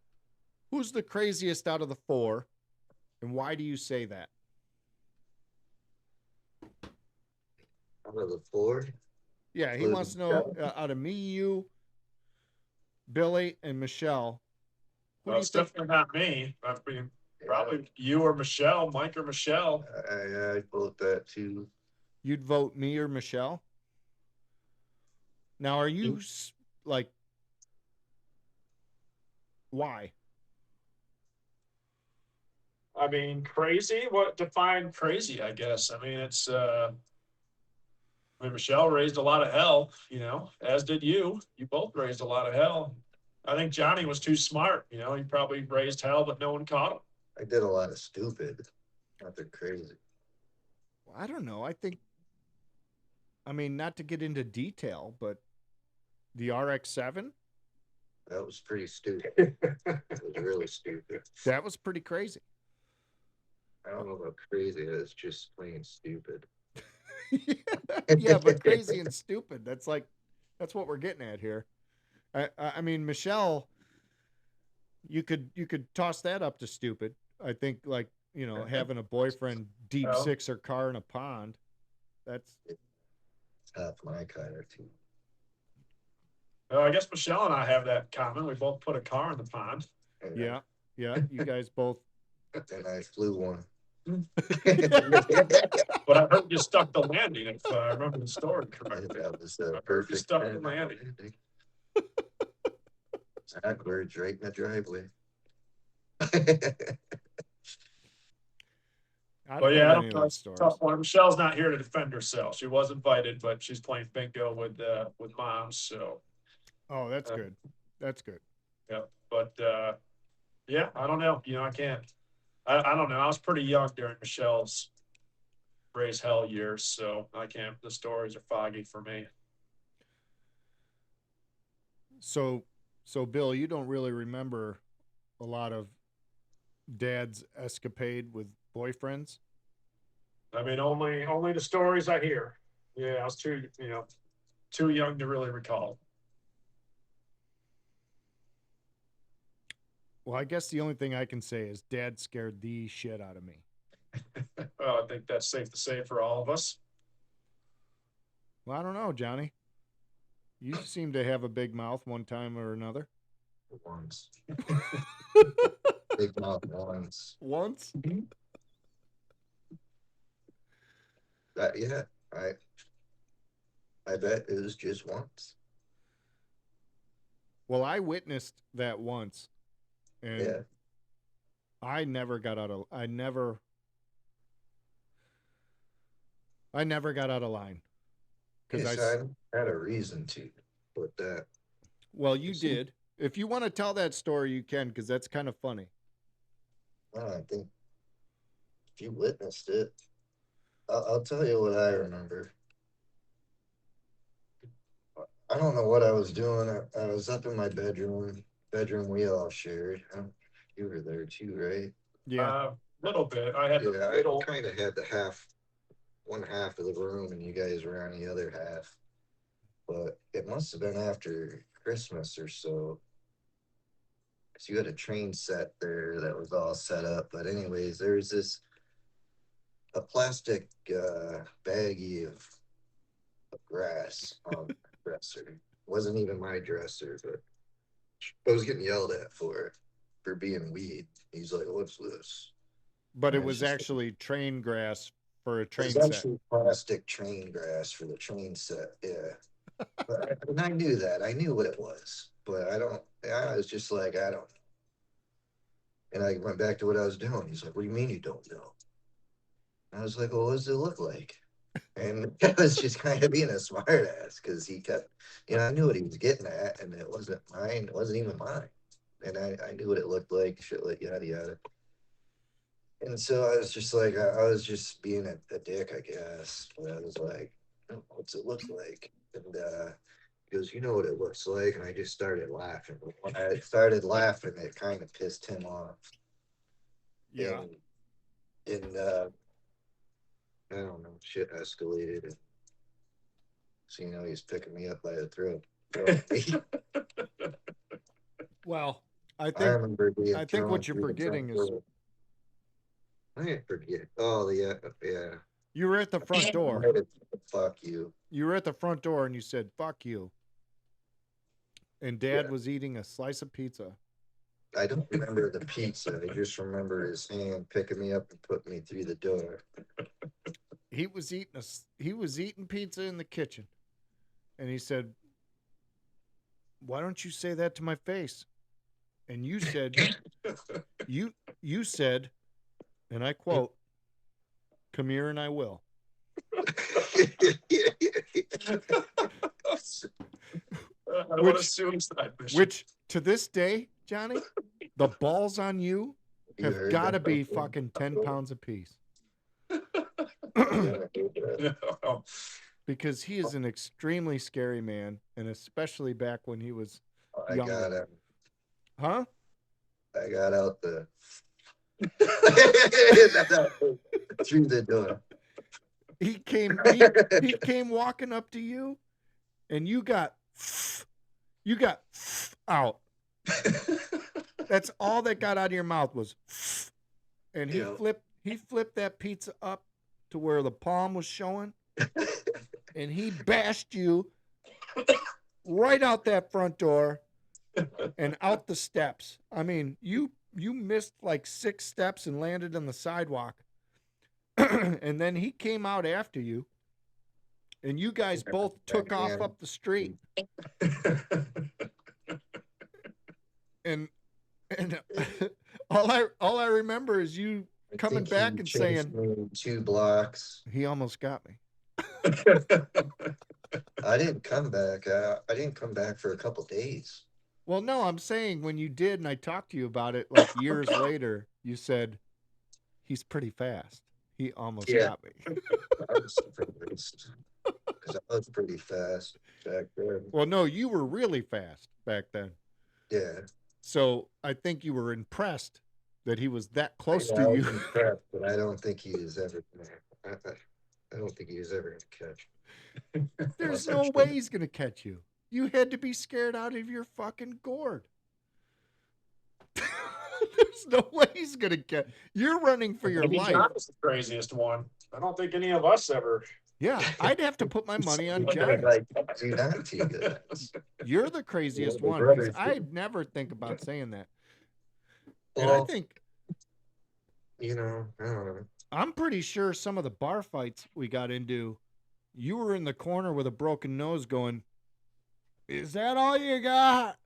who's the craziest out of the four, and why do you say that? Out of the four, Yeah, he wants to know out of me, you, Billy, and Michelle. Who Well, do you it's think? definitely not me. I mean, probably you or Michelle, Mike or Michelle. I vote that too. You'd vote me or Michelle? Now, are you like, why? I mean, crazy? What define crazy, I guess. I mean, Michelle raised a lot of hell, as did you. You both raised a lot of hell. I think Johnny was too smart, he probably raised hell, but no one caught him. I did a lot of stupid. Nothing crazy. Well, I don't know. I mean, not to get into detail, but the RX-7, That was pretty stupid. It was really stupid. that was pretty crazy. I don't know about crazy. It's just plain stupid. Yeah, but crazy and stupid. That's what we're getting at here. I mean, Michelle, you could toss that up to stupid. I think having a boyfriend deep Oh. six her car in a pond. That's Half my car too. I guess Michelle and I have that in common. We both put a car in the pond. And, yeah. You guys both. And I flew one. But I heard you stuck the landing, if I remember the story correctly. That was perfect. stuck time. the landing. Backwards, right in the driveway. I But don't yeah, have I any don't of know. those It's a stories. tough one. Michelle's not here to defend herself. She was invited, but she's playing bingo with moms. So Oh, that's Uh, good. That's good. yeah. But yeah, I don't know. I can't. I don't know. I was pretty young during Michelle's raise hell years, so I can't. The stories are foggy for me. So, Bill, you don't really remember a lot of Dad's escapade with boyfriends. I mean, only the stories I hear. Yeah, I was too young to really recall. Well, I guess the only thing I can say is Dad scared the shit out of me. Well, I think that's safe to say for all of us. Well, I don't know, Johnny. You seem to have a big mouth one time or another. Once. Big mouth once. Once? Yeah, I bet it was just once. Well, I witnessed that once, and Yeah. I never got out of. I never got out of line because Yes, I had a reason to put that. Well, you did. If you want to tell that story, you can, because that's kind of funny. Well, I think if you witnessed it, I'll tell you what I remember. I don't know what I was doing. I was up in my bedroom we all shared. You were there too, right? Yeah. Little bit. I had the Yeah, middle. I kind of had one half of the room, and you guys were on the other half. But it must have been after Christmas or so. Because you had a train set there that was all set up. But anyways, there was a plastic baggie of grass on the dresser. Wasn't even my dresser, but I was getting yelled at for being weed. He's like, "What's this?" But it And it's was just actually train grass for a It train was set. actually plastic train grass for the train set. Yeah, and I knew that. I knew what it was, but I don't. I was just like, I don't. And I went back to what I was doing. He's like, "What do you mean you don't know?" And I was like, "Well, what does it look like?" And I was just kind of being a smart ass because he kept, I knew what he was getting at, and it wasn't mine. It wasn't even mine. And I knew what it looked like, shit, like yada yada. And so I was just like, I was just being a dick, I guess. But I was like, "Oh, what's it look like?" And he goes, "You know what it looks like." And I just started laughing. But when I started laughing, it kind of pissed him off. Yeah. And I don't know, shit escalated. And so, he's picking me up by the throat. Well, I I think remember being what thrown you're through the forgetting front is door. I didn't forget. Oh, yeah. you were at the front door. Fuck you. You were at the front door and you said, "Fuck you." And Dad Yeah. was eating a slice of pizza. I don't remember the pizza. I just remember his hand picking me up and putting me through the door. He was eating pizza in the kitchen. And he said, "Why don't you say that to my face?" And you said, you said, and I quote, "Come here and I will." What a suicide mission. Which to this day, Johnny, the balls on you You have heard got to that? be fucking 10 pounds apiece. Because he is an extremely scary man, and especially back when he was I younger. got him. Huh? I got out through the door. He came walking up to you, and you got out. That's all that got out of your mouth was, and he flipped that pizza up to where the palm was showing, and he bashed you right out that front door and out the steps. I mean, you missed like 6 steps and landed on the sidewalk. And then he came out after you, and you guys both took off up the street. And all I remember is you coming back and saying, 2 blocks. "He almost got me." I didn't come back. I didn't come back for a couple days. Well, no, I'm saying when you did, and I talked to you about it like years later, you said he's pretty fast. He almost Yeah. got me. I was surprised because I was pretty fast back then. Well, no, you were really fast back then. Yeah. So I think you were impressed that he was that close I to was you. impressed, but I don't think he is ever. I don't think he was ever gonna catch. There's no way he's going to catch you. You had to be scared out of your fucking gourd. There's no way he's going to catch. You're running for your Maybe life. John was the craziest one. I don't think any of us ever. Yeah, I'd have to put my money on I'm John. like, do not take it. You're the craziest Yeah, my one because brothers I'd never think about saying that. And Well, I think I don't know. I'm pretty sure some of the bar fights we got into, you were in the corner with a broken nose going, "Is that all you got?"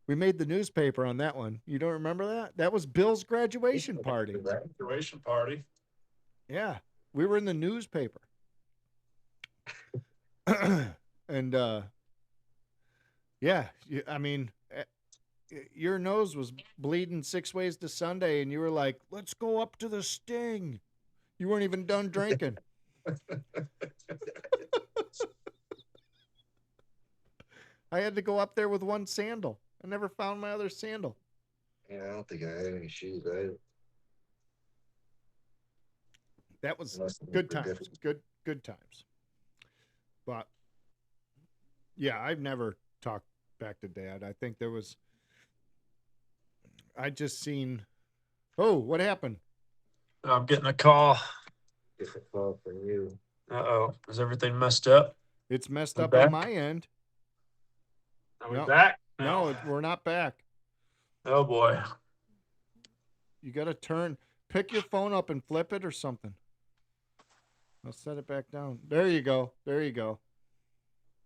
We made the newspaper on that one. You don't remember that? That was Bill's graduation party. Graduation party. Yeah, we were in the newspaper. And yeah, I mean, your nose was bleeding 6 ways to Sunday, and you were like, "Let's go up to the Sting." You weren't even done drinking. I had to go up there with one sandal. I never found my other sandal. Yeah, I don't think I had any shoes. I That was must have good been times. different. Good times. But yeah, I've never talked back to Dad. I think there was. I just seen. Oh, what happened? I'm getting a call. Different call from you. Uh-oh. Is everything messed up? It's messed I'm up back. on my end. Are we No. back? No, we're not back. Oh boy. You got to pick your phone up and flip it or something. I'll set it back down. There you go. There you go.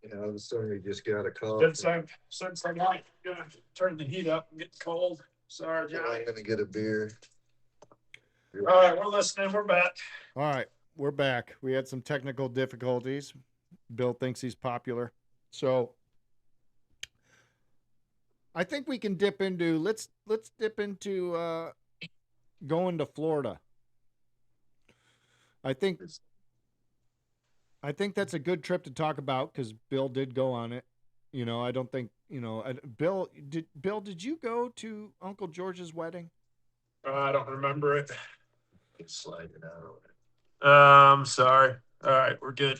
Yeah, all of a sudden we just got a call. Since I'm like gonna turn the heat up and get cold. Sorry, I'm Johnny. gonna get a beer. All right, we're listening. We're back. All right, we're back. We had some technical difficulties. Bill thinks he's popular. So I think we can dip into let's dip into going to Florida. I think that's a good trip to talk about because Bill did go on it. You know, I don't think, Bill, did you go to Uncle George's wedding? I don't remember it. It's sliding out. Sorry. All right, we're good.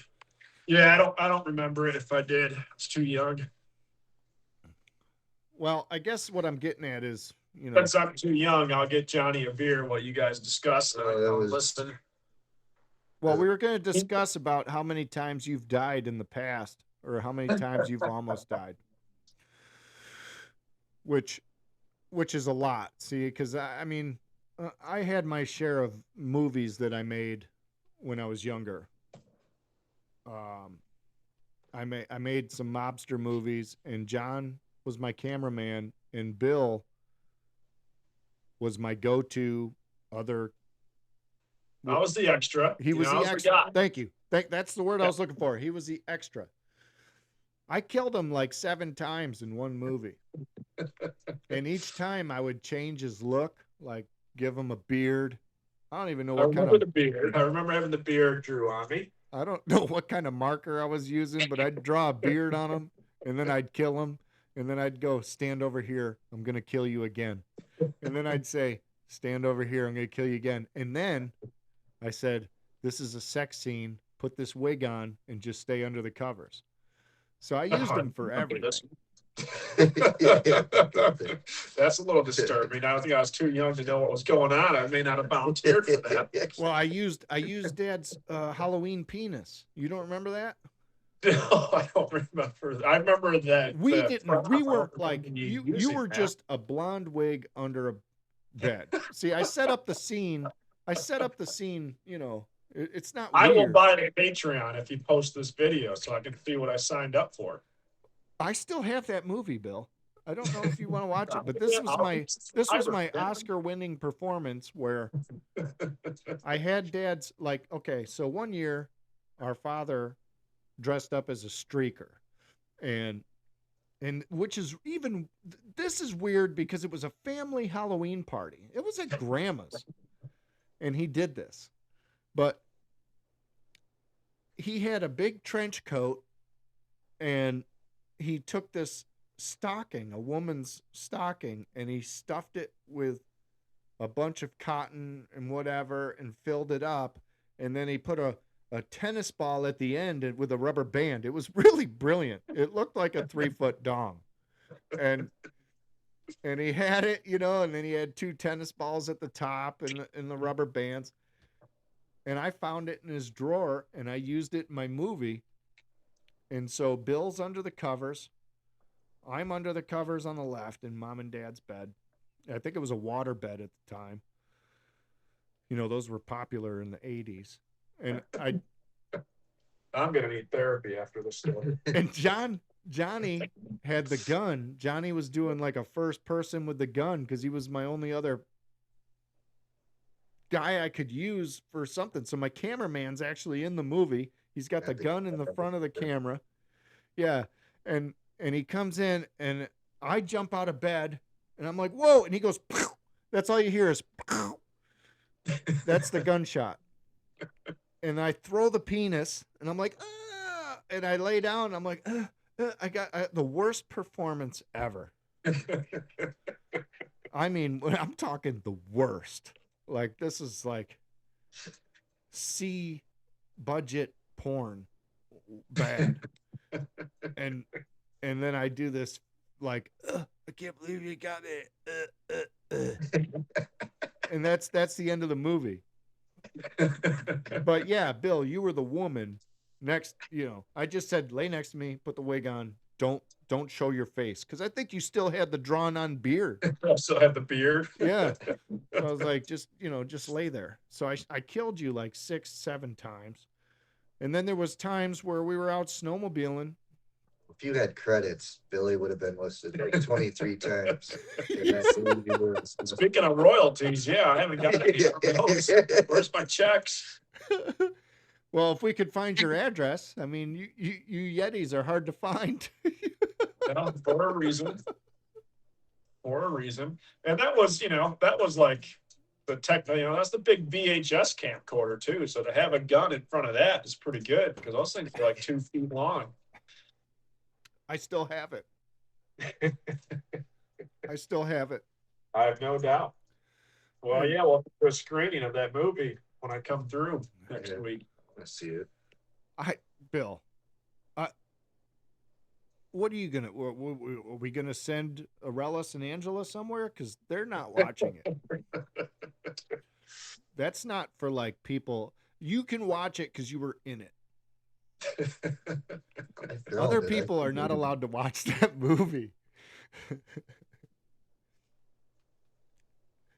Yeah, I don't remember it. If I did, I was too young. Well, I guess what I'm getting at is, Since I'm too young, I'll get Johnny a beer while you guys discuss. And Oh, that I'll was- listen. well, we were going to discuss about how many times you've died in the past or how many times you've almost died, which is a lot. See, because I mean, I had my share of movies that I made when I was younger. I made some mobster movies, and John was my cameraman, and Bill was my go-to other. I was the extra. He was I the was extra. guy. Thank you. That's the word I was looking for. He was the extra. I killed him like 7 times in one movie. And each time I would change his look, like give him a beard. I don't even know I what kind remember of the beard. I remember having the beard drew on me. I don't know what kind of marker I was using, but I'd draw a beard on him and then I'd kill him. And then I'd go, stand over here. I'm going to kill you again. And then I'd say, stand over here. I'm going to kill you again. And then I said, this is a sex scene. Put this wig on and just stay under the covers. So I used him for everything. That's a little disturbing. I don't think I was too young to know what was going on. I may not have volunteered for that. Well, I used Dad's Halloween penis. You don't remember that? No, I don't remember. I remember that We the didn't. We were front like when you. using You were that. just a blonde wig under a bed. See, I set up the scene. It's not. I will weird. buy the Patreon if you post this video so I can see what I signed up for. I still have that movie, Bill. I don't know if you want to watch it, but this was my Oscar-winning performance where I had Dad's like. Okay, so one year, our father dressed up as a streaker. And which is even, this is weird because it was a family Halloween party. It was at grandma's, and he did this, but he had a big trench coat, and he took this stocking, a woman's stocking, and he stuffed it with a bunch of cotton and whatever and filled it up, and then he put a tennis ball at the end with a rubber band. It was really brilliant. It looked like a 3-foot dong. And he had it, you know, and then he had 2 tennis balls at the top and the rubber bands. And I found it in his drawer, and I used it in my movie. And so Bill's under the covers. I'm under the covers on the left in Mom and Dad's bed. I think it was a water bed at the time. You know, those were popular in the 80s. And I'm gonna need therapy after this story. and Johnny had the gun. Johnny was doing like a first person with the gun because he was my only other guy I could use for something. So my cameraman's actually in the movie. He's got the gun in the front of the camera. Yeah. And he comes in, and I jump out of bed, and I'm like, whoa. And he goes, pow. That's all you hear is, pow. That's the gunshot. And I throw the penis, and I'm like, ah, and I lay down, and I'm like, I got the worst performance ever. I mean, I'm talking the worst. Like, this is like C budget porn bad. And then I do this like, I can't believe you got it. And that's the end of the movie. But yeah, Bill, you were the woman next, you know, I just said, lay next to me, put the wig on. Don't show your face. Cause I think you still had the drawn on beard. I still have the beard. Yeah. So I was like, just lay there. So I killed you like 6, 7 times. And then there was times where we were out snowmobiling. If you had credits, Billy would have been listed like 23 times. Speaking of royalties, yeah, I haven't got any from those. Where's my checks? Well, if we could find your address, I mean, you Yetis are hard to find. No, for a reason. For a reason. And that was, that was like the that's the big VHS camcorder too. So to have a gun in front of that is pretty good because those things are like 2 feet long. I still have it. I still have it. I have no doubt. Well, yeah, we'll do a screening of that movie when I come through next week. I see it. Bill, what are you gonna? Are we gonna send Arelis and Angela somewhere? Because they're not watching it. That's not for like people. You can watch it because you were in it. Other people are not allowed to watch that movie.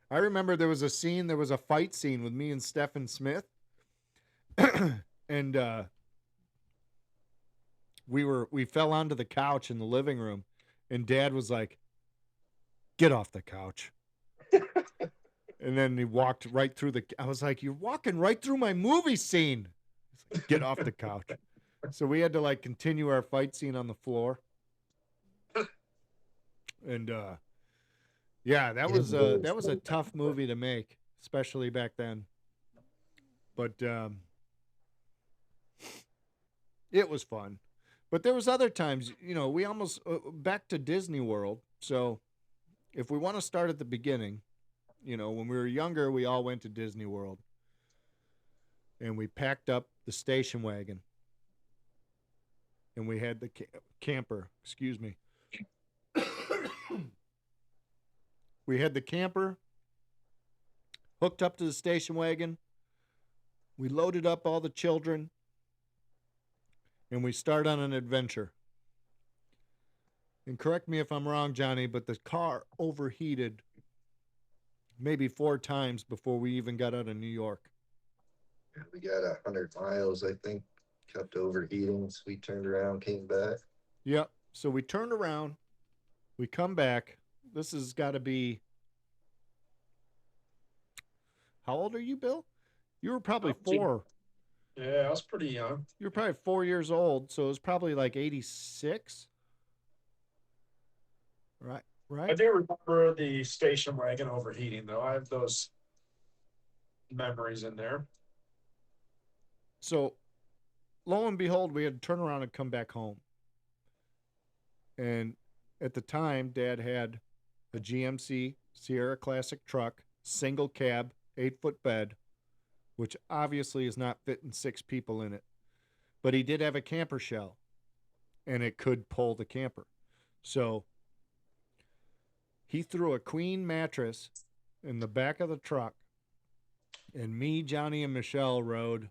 I remember there was a fight scene with me and Stephen Smith. And we fell onto the couch in the living room, and Dad was like, "Get off the couch." And then he walked right through I was like, "You're walking right through my movie scene." He's like, "Get off the couch." So we had to like continue our fight scene on the floor. And yeah, that was a tough movie to make, especially back then. But it was fun. But there was other times, we almost back to Disney World. So if we want to start at the beginning, when we were younger, we all went to Disney World. And we packed up the station wagon. And we had the camper, excuse me. We had the camper hooked up to the station wagon. We loaded up all the children. And we start on an adventure. And correct me if I'm wrong, Johnny, but the car overheated maybe 4 times before we even got out of New York. We got 100 miles, I think, kept overheating. So we turned around, came back. Yep. So we turned around. We come back. This has got to be... How old are you, Bill? You were probably 4. Yeah, I was pretty young. You were probably 4 years old, so it was probably like 86, right? I Right. do remember the station wagon overheating, though. I have those memories in there. So lo and behold, we had to turn around and come back home. And at the time, Dad had a GMC Sierra Classic truck, single cab, 8-foot bed, which obviously is not fitting 6 people in it. But he did have a camper shell, and it could pull the camper. So he threw a queen mattress in the back of the truck, and me, Johnny, and Michelle rode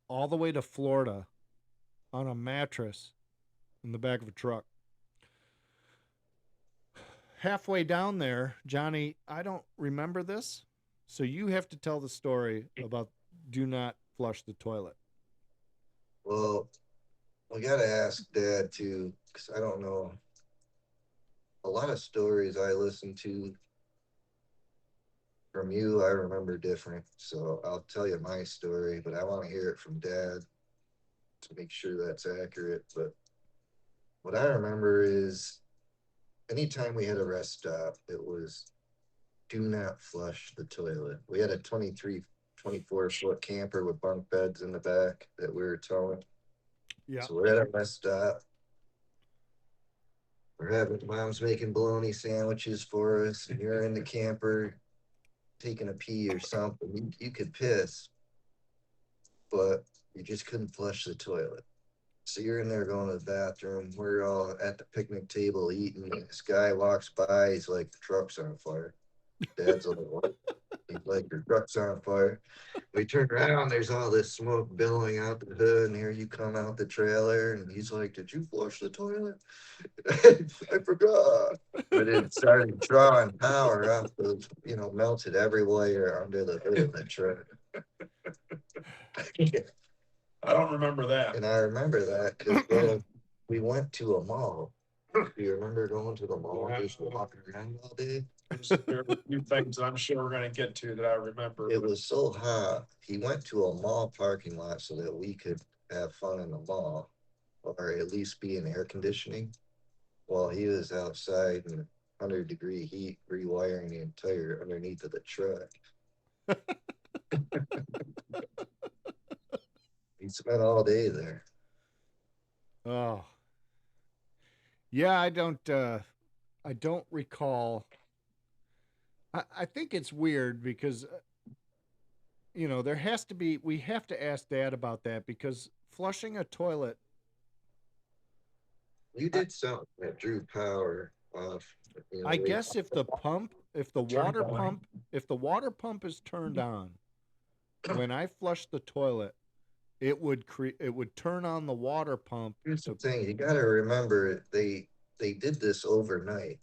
all the way to Florida on a mattress in the back of a truck. Halfway down there, Johnny, I don't remember this, so you have to tell the story about do not flush the toilet. Well, we gotta ask Dad too, because I don't know. A lot of stories I listen to from you, I remember different. So I'll tell you my story, but I want to hear it from Dad to make sure that's accurate. But what I remember is anytime we had a rest stop, it was do not flush the toilet. We had a 24-foot camper with bunk beds in the back that we were towing. Yeah. So we're at a rest stop. We're having mom's making bologna sandwiches for us, and you're in the camper taking a pee or something. You could piss, but you just couldn't flush the toilet. So you're in there going to the bathroom. We're all at the picnic table eating. And this guy walks by. He's like, the truck's on fire. Dad's like, what? He's like, your truck's on fire. We turn around, there's all this smoke billowing out the hood, and here you come out the trailer, and he's like, did you flush the toilet? I forgot. But it started drawing power up, of, melted everywhere under the hood of the truck. I don't remember that. And I remember that because we went to a mall. Do you remember going to the mall and just walking around all day? There are a few things that I'm sure we're going to get to that I remember. It was so hot. He went to a mall parking lot so that we could have fun in the mall, or at least be in air conditioning, while he was outside in 100-degree heat rewiring the entire underneath of the truck. He spent all day there. Oh. Yeah, I don't recall. I think it's weird because there has to be we have to ask Dad about that because flushing a toilet. You I, did something that drew power off. I Wait, guess if the pump, Turned on. if the water pump is turned on, when I flush the toilet, it would turn on the water pump. here's the thing: you got to remember they did this overnight.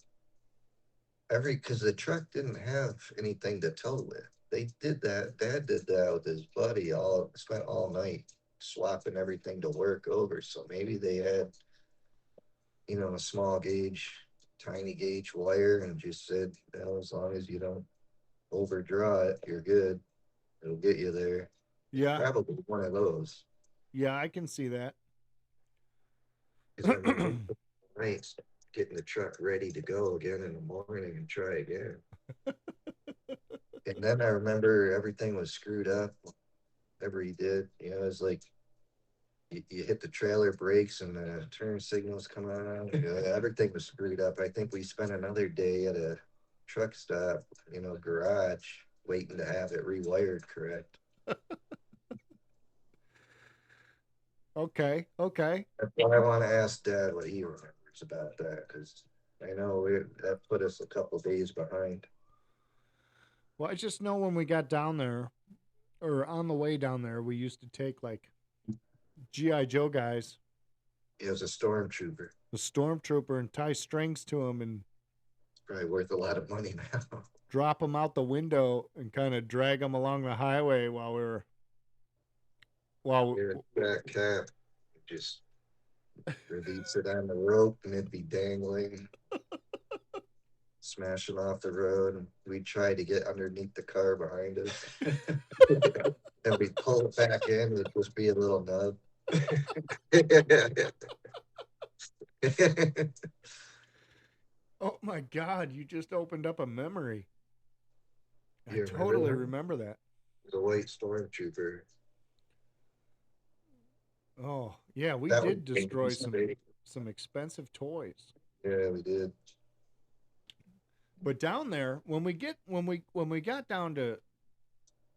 Because the truck didn't have anything to tow with. They did that. Dad did that with his buddy. Spent all night swapping everything to work over. So maybe they had, a small gauge, tiny gauge wire, and just said, as long as you don't overdraw it, you're good. It'll get you there. Yeah, Probably one of those. yeah, I can see that. Because I remember nights getting the truck ready to go again in the morning and try again. And then I remember everything was screwed up. Whatever he did, it was like you hit the trailer brakes and the turn signals come on. Everything was screwed up. I think we spent another day at a truck stop, garage, waiting to have it rewired correct. Okay, okay. That's why I want to ask Dad what he remembers about that, because I know that put us a couple days behind. Well, I just know when we got down there, or on the way down there, we used to take like GI Joe guys, He was a stormtrooper. the stormtrooper, and tie strings to them and Probably worth a lot of money now. drop them out the window and kind of drag them along the highway while Here at that cap, just release it on the rope and it'd be dangling, smashing off the road. And we'd try to get underneath the car behind us. and we pull it back in, it'd just be a little nub. Oh my God, you just opened up a memory. I You remember totally that? remember that. The white stormtrooper. Oh, yeah, we That did was destroy big. some expensive toys. Yeah, we did. But down there, when we got down to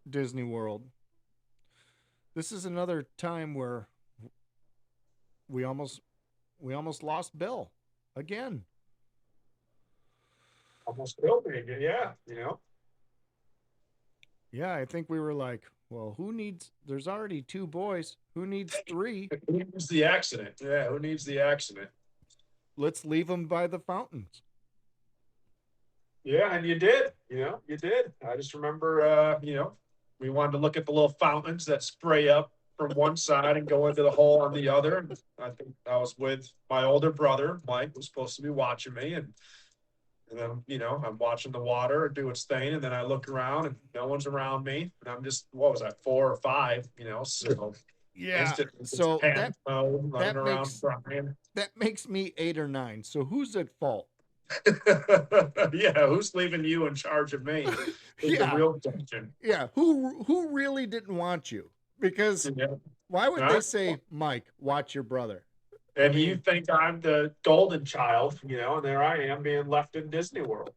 Disney World, this is another time where we almost lost Bill again. Almost killed me. Yeah, you know. Yeah, I think we were like, well, there's already 2 boys. Who needs 3? Who needs the accident? Yeah, who needs the accident? Let's leave them by the fountains. Yeah, and you did. You did. I just remember, we wanted to look at the little fountains that spray up from one side and go into the hole on the other. And I think I was with my older brother, Mike, was supposed to be watching me, and then, I'm watching the water do its thing, and then I look around and no one's around me, and I'm just, what was I, 4 or 5, so Yeah. instantly So panic mode, running around makes crying. that makes me 8 or 9. So who's at fault? Yeah, who's leaving you in charge of me? Is the Yeah. real question. Yeah, who really didn't want you? Because Yeah. why would Huh? they say, Mike, watch your brother? And I you mean- think I'm the golden child, and there I am being left in Disney World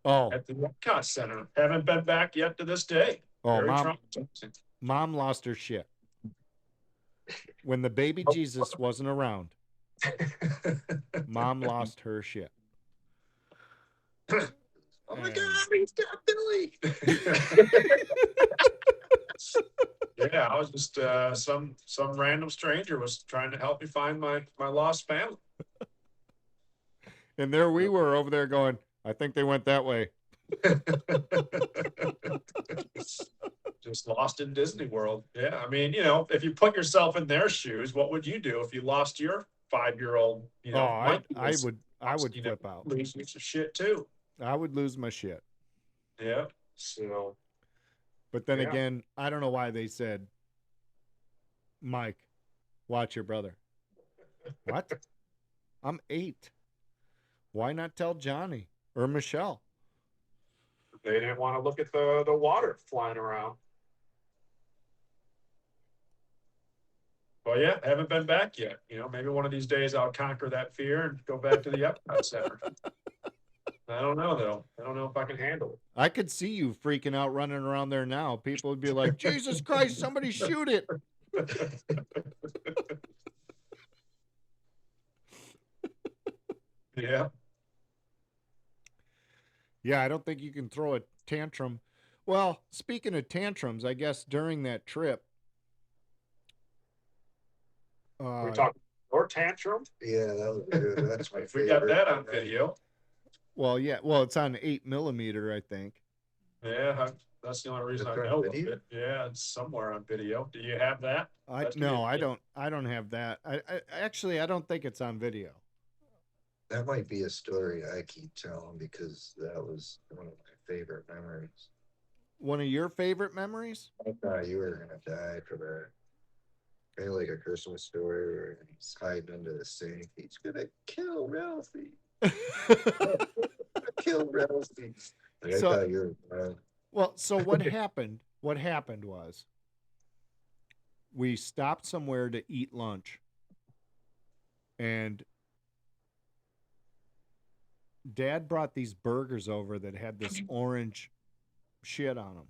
Oh, at the Epcot Center. Haven't been back yet to this day. Very traumatizing. mom lost her shit when the baby Jesus wasn't around. Mom lost her shit. Oh my And- God, he's got Billy. Yeah, I was just some random stranger was trying to help me find my lost family. And there we were over there going, I think they went that way. Just lost in Disney World. Yeah, I mean, if you put yourself in their shoes, what would you do if you lost your 5-year-old? I would flip out. Lose some shit too. I would lose my shit. Yeah. So But then Yeah. again, I don't know why they said, Mike, watch your brother. What? I'm 8. Why not tell Johnny or Michelle? they didn't want to look at the water flying around. Well, yeah, haven't been back yet. Maybe one of these days I'll conquer that fear and go back to the Epcot Center. I don't know though. I don't know if I can handle it. I could see you freaking out running around there now. People would be like, Jesus Christ, somebody shoot it. Yeah. Yeah, I don't think you can throw a tantrum. Well, speaking of tantrums, I guess during that trip, We're talking or tantrum. Yeah, that was good. That's my If we got favorite. that on video. well, yeah, well, it's on 8mm, I think. Yeah, that's the only reason I Is it on know of video? it. Yeah, it's somewhere on video. Do you have that? That's No, good. I don't have that. I actually, I don't think it's on video. That might be a story I keep telling because that was one of my favorite memories. One of your favorite memories? I thought you were gonna die for that. Kind of like a Christmas story where he's hiding under the sink. He's gonna kill Ralphie. Kill Ralphie. Like, I So- thought you were. Well, so what happened? What happened was we stopped somewhere to eat lunch, and Dad brought these burgers over that had this orange shit on them.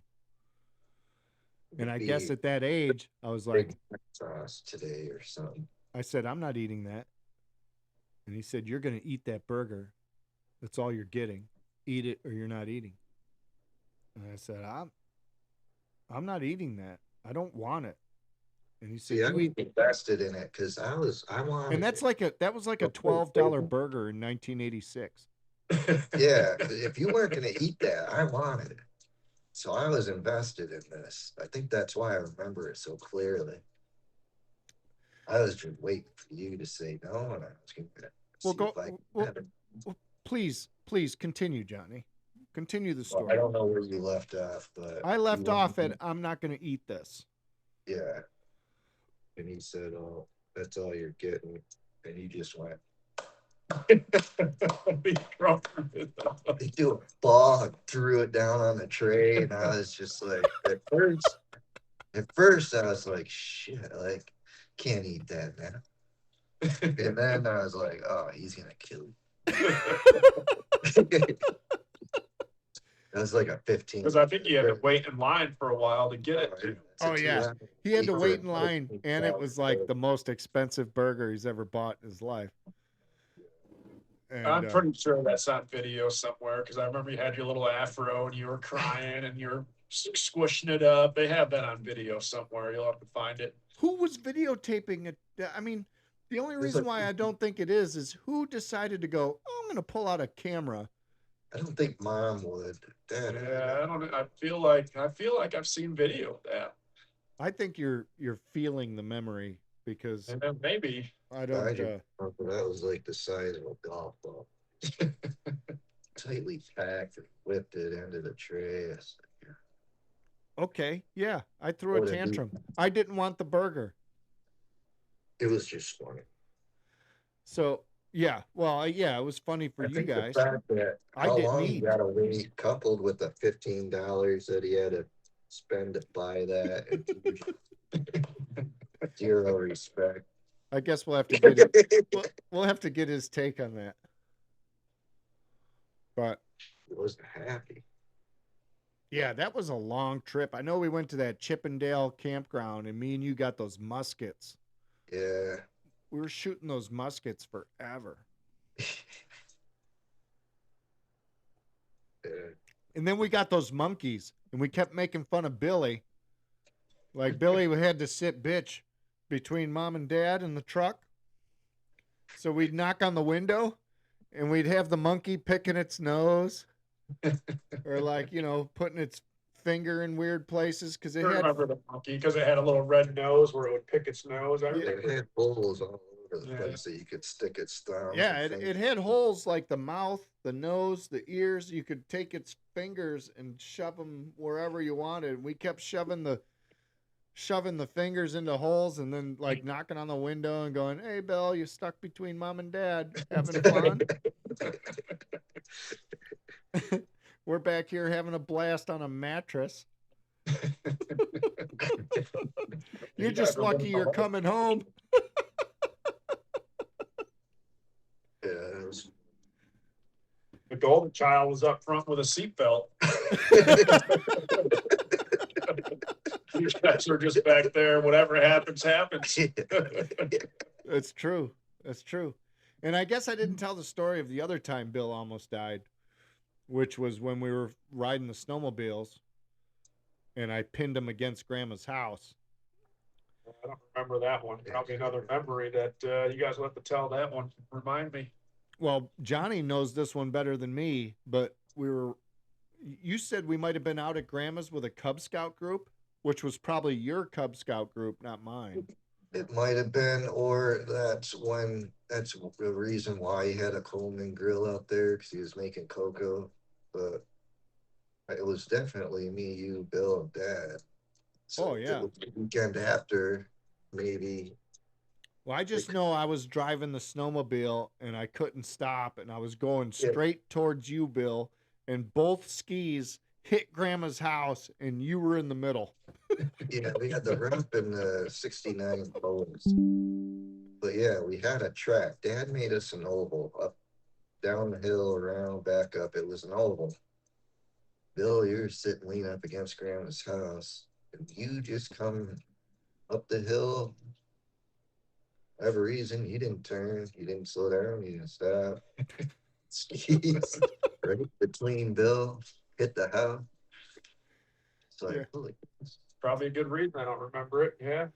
And I guess at that age, I was like, sauce today or something. I said, I'm not eating that. And he said, you're going to eat that burger. That's all you're getting. Eat it or you're not eating. And I said, I'm not eating that. I don't want it. And he said, See, I "You eat-" invested in it because I wanted. and that was like a $12 burger in 1986. Yeah, if you weren't gonna eat that, I wanted it. So I was invested in this. I think that's why I remember it so clearly. I was just waiting for you to say no, and I was gonna Well, see go- if I could well- have it. Please continue, Johnny. Continue the Well, I story. don't know where you left off, but I left you off wanted at I'm not going to eat this. Yeah. And he said, "Oh, that's all you're getting." And he just went, Be drunk. they do a ball and threw it down on the tray. And I was just like, at first I was like, shit, like, can't eat that, man. And then I was like, oh, he's gonna kill me. That was like a 15. Because I think you had to wait in line for a while to get it. It's a Oh, yeah. 2 hour. He had to He wait said, in line, and it was like the $14. most expensive burger he's ever bought in his life. And, I'm pretty sure that's on video somewhere because I remember you had your little afro and you were crying and you were squishing it up. They have that on video somewhere. You'll have to find it. who was videotaping it? I mean, the only reason why I don't think it is who decided to go, oh, I'm going to pull out a camera. I don't think mom would. Dad, Yeah, I don't. I feel like I've seen video of that. I think you're feeling the memory because And then maybe I don't. that was like the size of a golf ball. Tightly packed and whipped it into the tray. I said, "Yeah." Okay, yeah, I threw a What a dude. tantrum. I didn't want the burger. It was just funny. So yeah, well, yeah, it was funny for I you think guys. the fact that I how didn't long he eat. got away, coupled with the $15 that he had to spend to buy that, and zero respect. I guess we'll have to get it. We'll have to get his take on that. But He wasn't happy. yeah, that was a long trip. I know we went to that Chippendale campground, and me and you got those muskets. Yeah. We were shooting those muskets forever. Yeah. And then we got those monkeys, and we kept making fun of Billy. Like Billy had to sit bitch between mom and dad in the truck. So we'd knock on the window, and we'd have the monkey picking its nose, or like, you know, putting its finger in weird places because I it had. remember the monkey because it had a little red nose where it would pick its nose. I They remember. had holes all over the Yeah. place that you could stick its thumbs. Yeah, and it fingers. had holes like the mouth, the nose, the ears. You could take its fingers and shove them wherever you wanted. We kept shoving the fingers into holes and then like knocking on the window and going, "Hey, Bill, you stuck between mom and dad, having fun? We're back here having a blast on a mattress. You're just lucky you're coming home." Yeah, it was. The golden child was up front with a seatbelt. You guys are just back there. Whatever happens, happens. It's true. That's true. And I guess I didn't tell the story of the other time Bill almost died, which was when we were riding the snowmobiles and I pinned him against Grandma's house. I don't remember that one. Probably another memory that you guys will have to tell that one. Remind me. Well, Johnny knows this one better than me, but you said we might have been out at Grandma's with a Cub Scout group, which was probably your Cub Scout group, not mine. It might have been, or that's the reason why he had a Coleman grill out there, because he was making cocoa. But it was definitely me, you, Bill, and Dad. So Oh, yeah. it was the weekend after, maybe. Well, I just know I was driving the snowmobile and I couldn't stop and I was going straight towards you, Bill, and both skis hit Grandma's house and you were in the middle. Yeah, we had the ramp in the 69 bones. But yeah, we had a track. Dad made us an oval up, down the hill, around, back up. It was an oval. Bill, you're sitting leaning up against Grandma's house, and you just come up the hill. Whatever reason, you didn't turn, you didn't slow down, you didn't stop. Skis right between Bill, hit the house. It's like, Yeah. holy, Probably a good reason. I don't remember it. Yeah.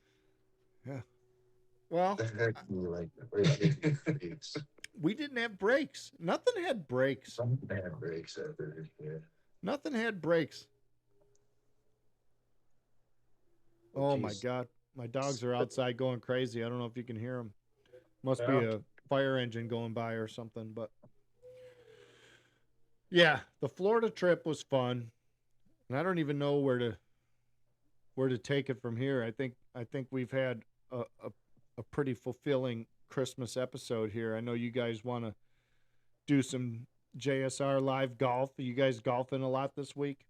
Well, the heck do you like that? It's we didn't have brakes. Nothing had brakes. some bad breaks ever. Yeah. Nothing had brakes. Oh my Jeez. God. My dogs are outside going crazy. I don't know if you can hear them. Must be Yeah. a fire engine going by or something, but yeah, the Florida trip was fun. And I don't even know where to take it from here. I think I think we've had a pretty fulfilling Christmas episode here. I know you guys want to do some JSR live golf. Are you guys golfing a lot this week?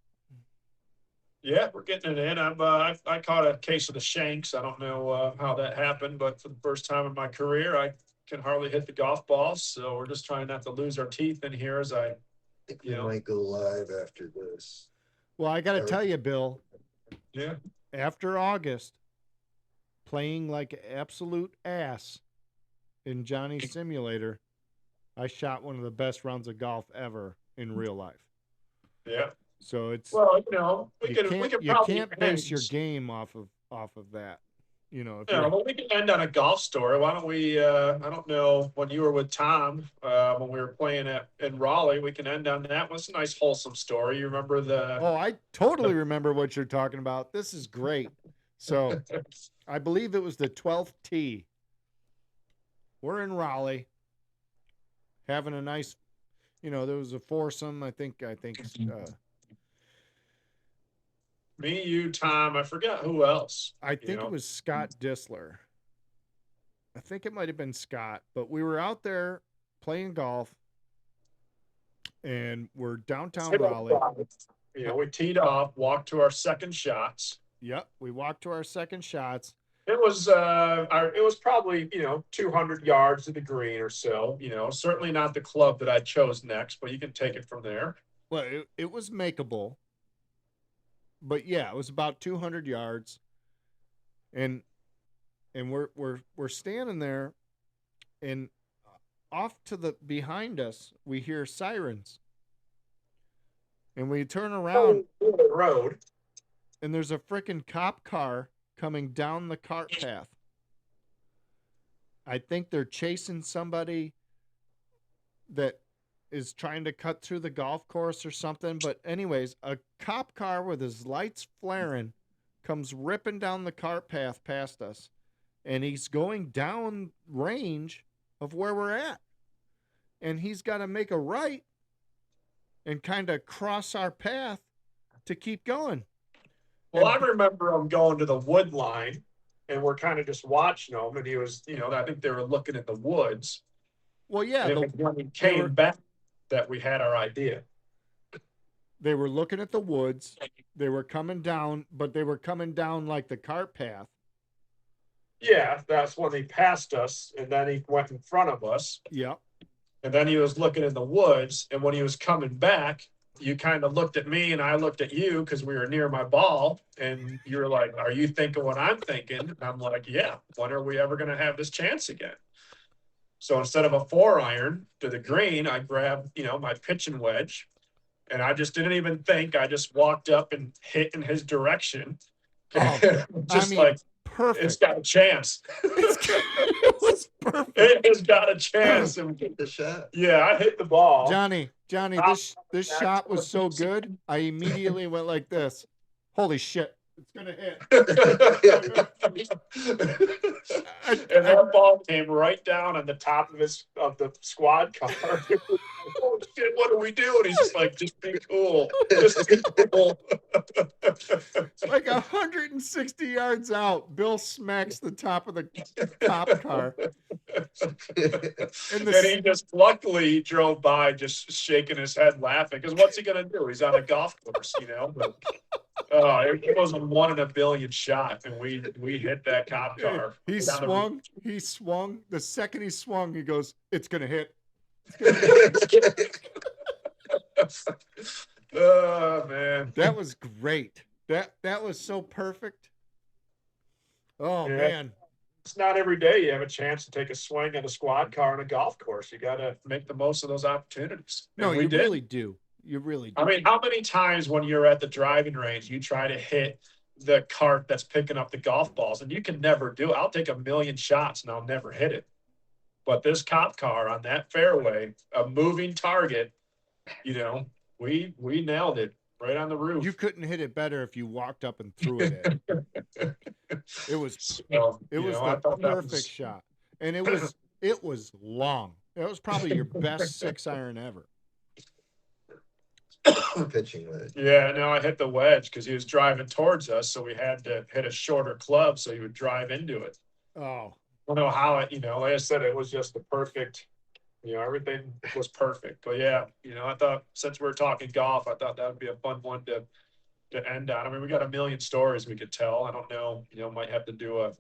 Yeah, we're getting it in. I caught a case of the shanks. I don't know how that happened, but for the first time in my career, I can hardly hit the golf balls. So we're just trying not to lose our teeth in here as I think we You know. might go live after this. Well, I got to tell you, Bill, yeah. after August, playing like absolute ass in Johnny's simulator, I shot one of the best rounds of golf ever in real life. Yeah. So it's Well, we you could probably can't base your end. game off of that. You know, if Yeah, you're, well, we can end on a golf story. Why don't we? I don't know when you were with Tom when we were playing in Raleigh. We can end on that. What's a nice wholesome story? You remember the? oh, I totally remember what you're talking about. This is great. So I believe it was the 12th tee. We're in Raleigh, having a nice, there was a foursome. I think Me, you, Tom. I forgot who else. I think it was Scott Disler. I think it might have been Scott, but we were out there playing golf, and we're downtown Raleigh. We teed off, walked to our second shots. Yep, we walked to our second shots. It was probably 200 yards to the green or so. Certainly not the club that I chose next, but you can take it from there. Well, it was makeable, but yeah, it was about 200 yards, and we're standing there, and off to the behind us we hear sirens, and we turn around the road, and there's a freaking cop car coming down the cart path. I think they're chasing somebody that is trying to cut through the golf course or something. But anyways, a cop car with his lights flaring comes ripping down the cart path past us. And he's going down range of where we're at. And he's got to make a right and kind of cross our path to keep going. Well, I remember him going to the wood line, and we're kind of just watching him, and he was, I think they were looking at the woods. Well, yeah. And when he came back, that we had our idea. They were looking at the woods. They were coming down, but they were coming down like the cart path. Yeah, that's when he passed us, and then he went in front of us. Yep. And then he was looking in the woods, and when he was coming back, you kind of looked at me and I looked at you because we were near my ball, and you were like, "Are you thinking what I'm thinking?" And I'm like, "Yeah, when are we ever going to have this chance again?" So instead of a 4-iron to the green, I grabbed, my pitching wedge, and I just didn't even think. I just walked up and hit in his direction. Oh, perfect. It's got a chance. It was perfect. It has got a chance. Hit the shot. Yeah, I hit the ball. Johnny, this shot was so good. I immediately went like this. Holy shit. It's going to hit. And that ball came right down on the top of the squad car. Oh shit, what do we do? And he's just like, just be cool. Just be cool. Like 160 yards out, Bill smacks the top of the cop car. And he just luckily drove by just shaking his head laughing. Because what's he gonna do? He's on a golf course, But it was a 1 in a billion shot, and we hit that cop car. He swung. The second he swung, he goes, "It's gonna hit." Oh man, that was great. That was so perfect. Oh yeah. Man, it's not every day you have a chance to take a swing at a squad car on a golf course. You got to make the most of those opportunities. No, you really do. You really do. I mean, how many times when you're at the driving range, you try to hit the cart that's picking up the golf balls, and you can never do it. I'll take a million shots and I'll never hit it. But this cop car on that fairway, a moving target, we nailed it right on the roof. You couldn't hit it better if you walked up and threw it in. It was the perfect shot. And it was long. It was probably your best 6-iron ever. pitching wedge. Yeah, no, I hit the wedge because he was driving towards us, so we had to hit a shorter club so he would drive into it. Oh, I don't know how it, like I said, it was just the perfect, everything was perfect. But yeah, I thought since we're talking golf, I thought that would be a fun one to end on. I mean, we got a million stories we could tell. I don't know, might have to do an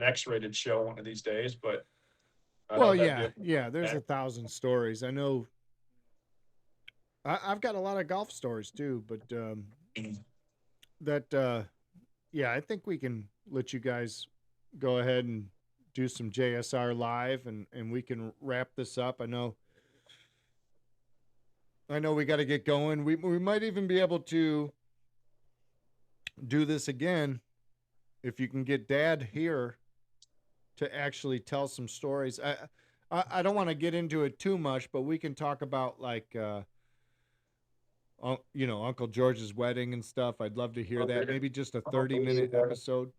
X-rated show one of these days, but I well, thought that'd be yeah. There's a 1,000 stories. I know. I've got a lot of golf stories too, but that yeah, I think we can let you guys go ahead and do some JSR live, and we can wrap this up. I know we got to get going. We might even be able to do this again if you can get Dad here to actually tell some stories. I don't want to get into it too much, but we can talk about like Uncle George's wedding and stuff. I'd love to hear that. Maybe just a 30-minute episode.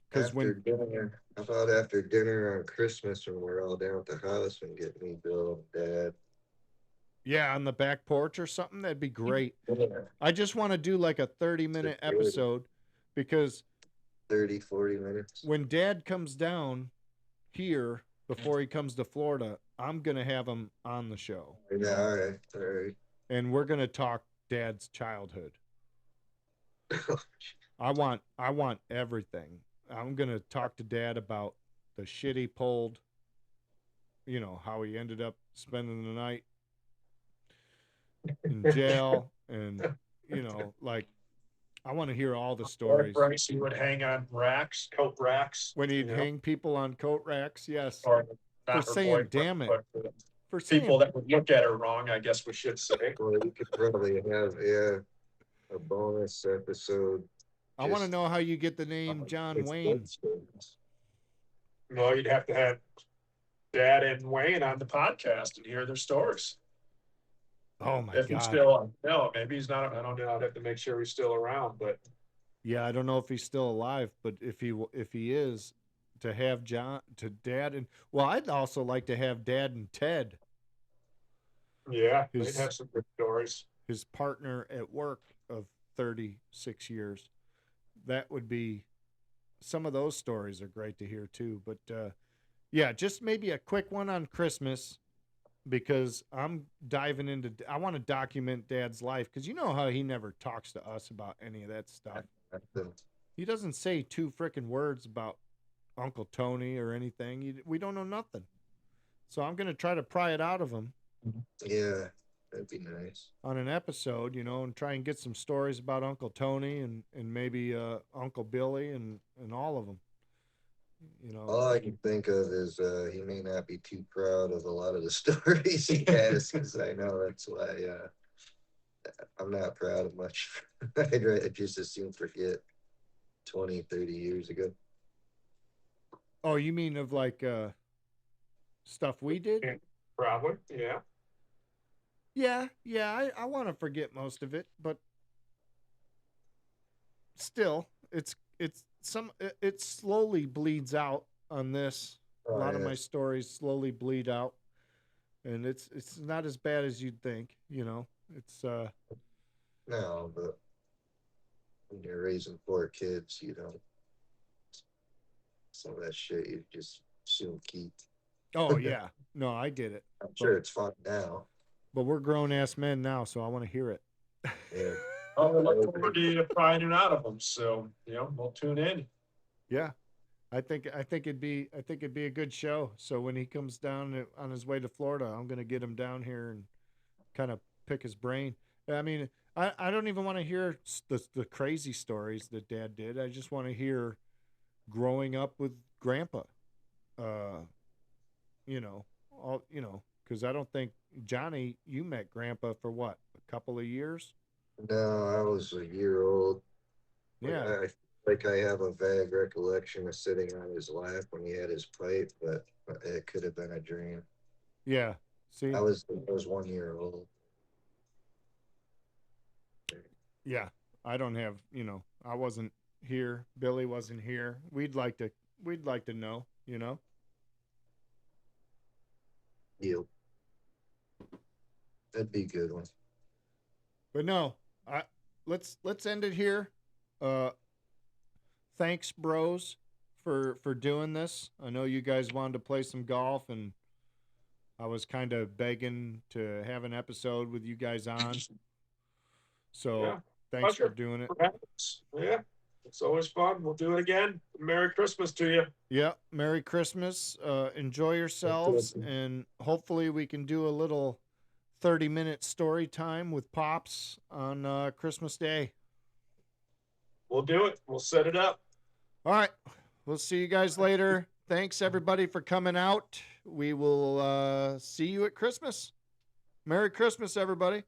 Because After dinner, how about after dinner on Christmas when we're all down at the house and get me, Bill, Dad? yeah, on the back porch or something, that'd be great. Yeah, I just want to do like a 30-minute That's good. episode because 30, 40 minutes. when Dad comes down here before he comes to Florida, I'm gonna have him on the show, Yeah, all right. and we're gonna talk Dad's childhood. I want everything. I'm gonna talk to Dad about the shit he pulled. How he ended up spending the night in jail, and like I want to hear all the stories. Bryce, he would hang on racks, coat racks. When he'd hang people on coat racks, yes, Or for not her saying boyfriend, damn it, but for saying people that would look at her wrong, I guess we should say. Well, we could probably have a bonus episode. I want to just- know how you get the name John It's Wayne. good stories. No, you'd have to have Dad and Wayne on the podcast and hear their stories. Oh my If he's god. still, no, maybe he's not. I don't know. I'd have to make sure he's still around, but Yeah, I don't know if he's still alive, but if he is, to have Dad and I'd also like to have Dad and Ted, yeah, they'd His- have some good stories. his partner at work of 36 years. That would be some of those stories are great to hear too. But yeah, just maybe a quick one on Christmas because I'm diving into. I want to document Dad's life because you know how he never talks to us about any of that stuff. He doesn't say two frickin' words about Uncle Tony or anything. We don't know nothing. So I'm gonna try to pry it out of him Yeah, that'd be nice. on an episode, and try and get some stories about Uncle Tony and maybe Uncle Billy and all of them. All I can think of is he may not be too proud of a lot of the stories he has, because I know that's why I'm not proud of much. I'd just as soon forget 20, 30 years ago. Oh, you mean of like stuff we did? Yeah. Probably, yeah. Yeah. I want to forget most of it, but still, it slowly bleeds out on this. A lot of my stories slowly bleed out, and it's not as bad as you'd think. It's No, but when you're raising 4 kids, some of that shit you just soon keep. oh yeah, no, I get it. I'm sure it's fun now. But we're grown ass men now, so I want to hear it. Yeah. Oh, we look forward to finding out of them. So, we'll tune in. Yeah, I think it'd be a good show. So when he comes down on his way to Florida, I'm gonna get him down here and kind of pick his brain. I mean, I don't even want to hear the crazy stories that Dad did. I just want to hear growing up with Grandpa. Because I don't think Johnny, you met Grandpa for what, a couple of years? No, I was a year old. Yeah. I feel like I have a vague recollection of sitting on his lap when he had his pipe, but it could have been a dream. Yeah. See. I was 1 year old. Yeah. I don't have. I wasn't here. Billy wasn't here. We'd like to know. Deal. That'd be a good one. But no, let's end it here. Thanks, bros, for doing this. I know you guys wanted to play some golf, and I was kind of begging to have an episode with you guys on. So Yeah, thanks for pleasure. doing it. Perhaps. Yeah, it's always fun. We'll do it again. Merry Christmas to you. Yeah, Merry Christmas. Enjoy yourselves, Christmas. and hopefully we can do a little 30-minute story time with Pops on Christmas Day. We'll do it. We'll set it up. All right. We'll see you guys later. Thanks, everybody, for coming out. We will see you at Christmas. Merry Christmas, everybody.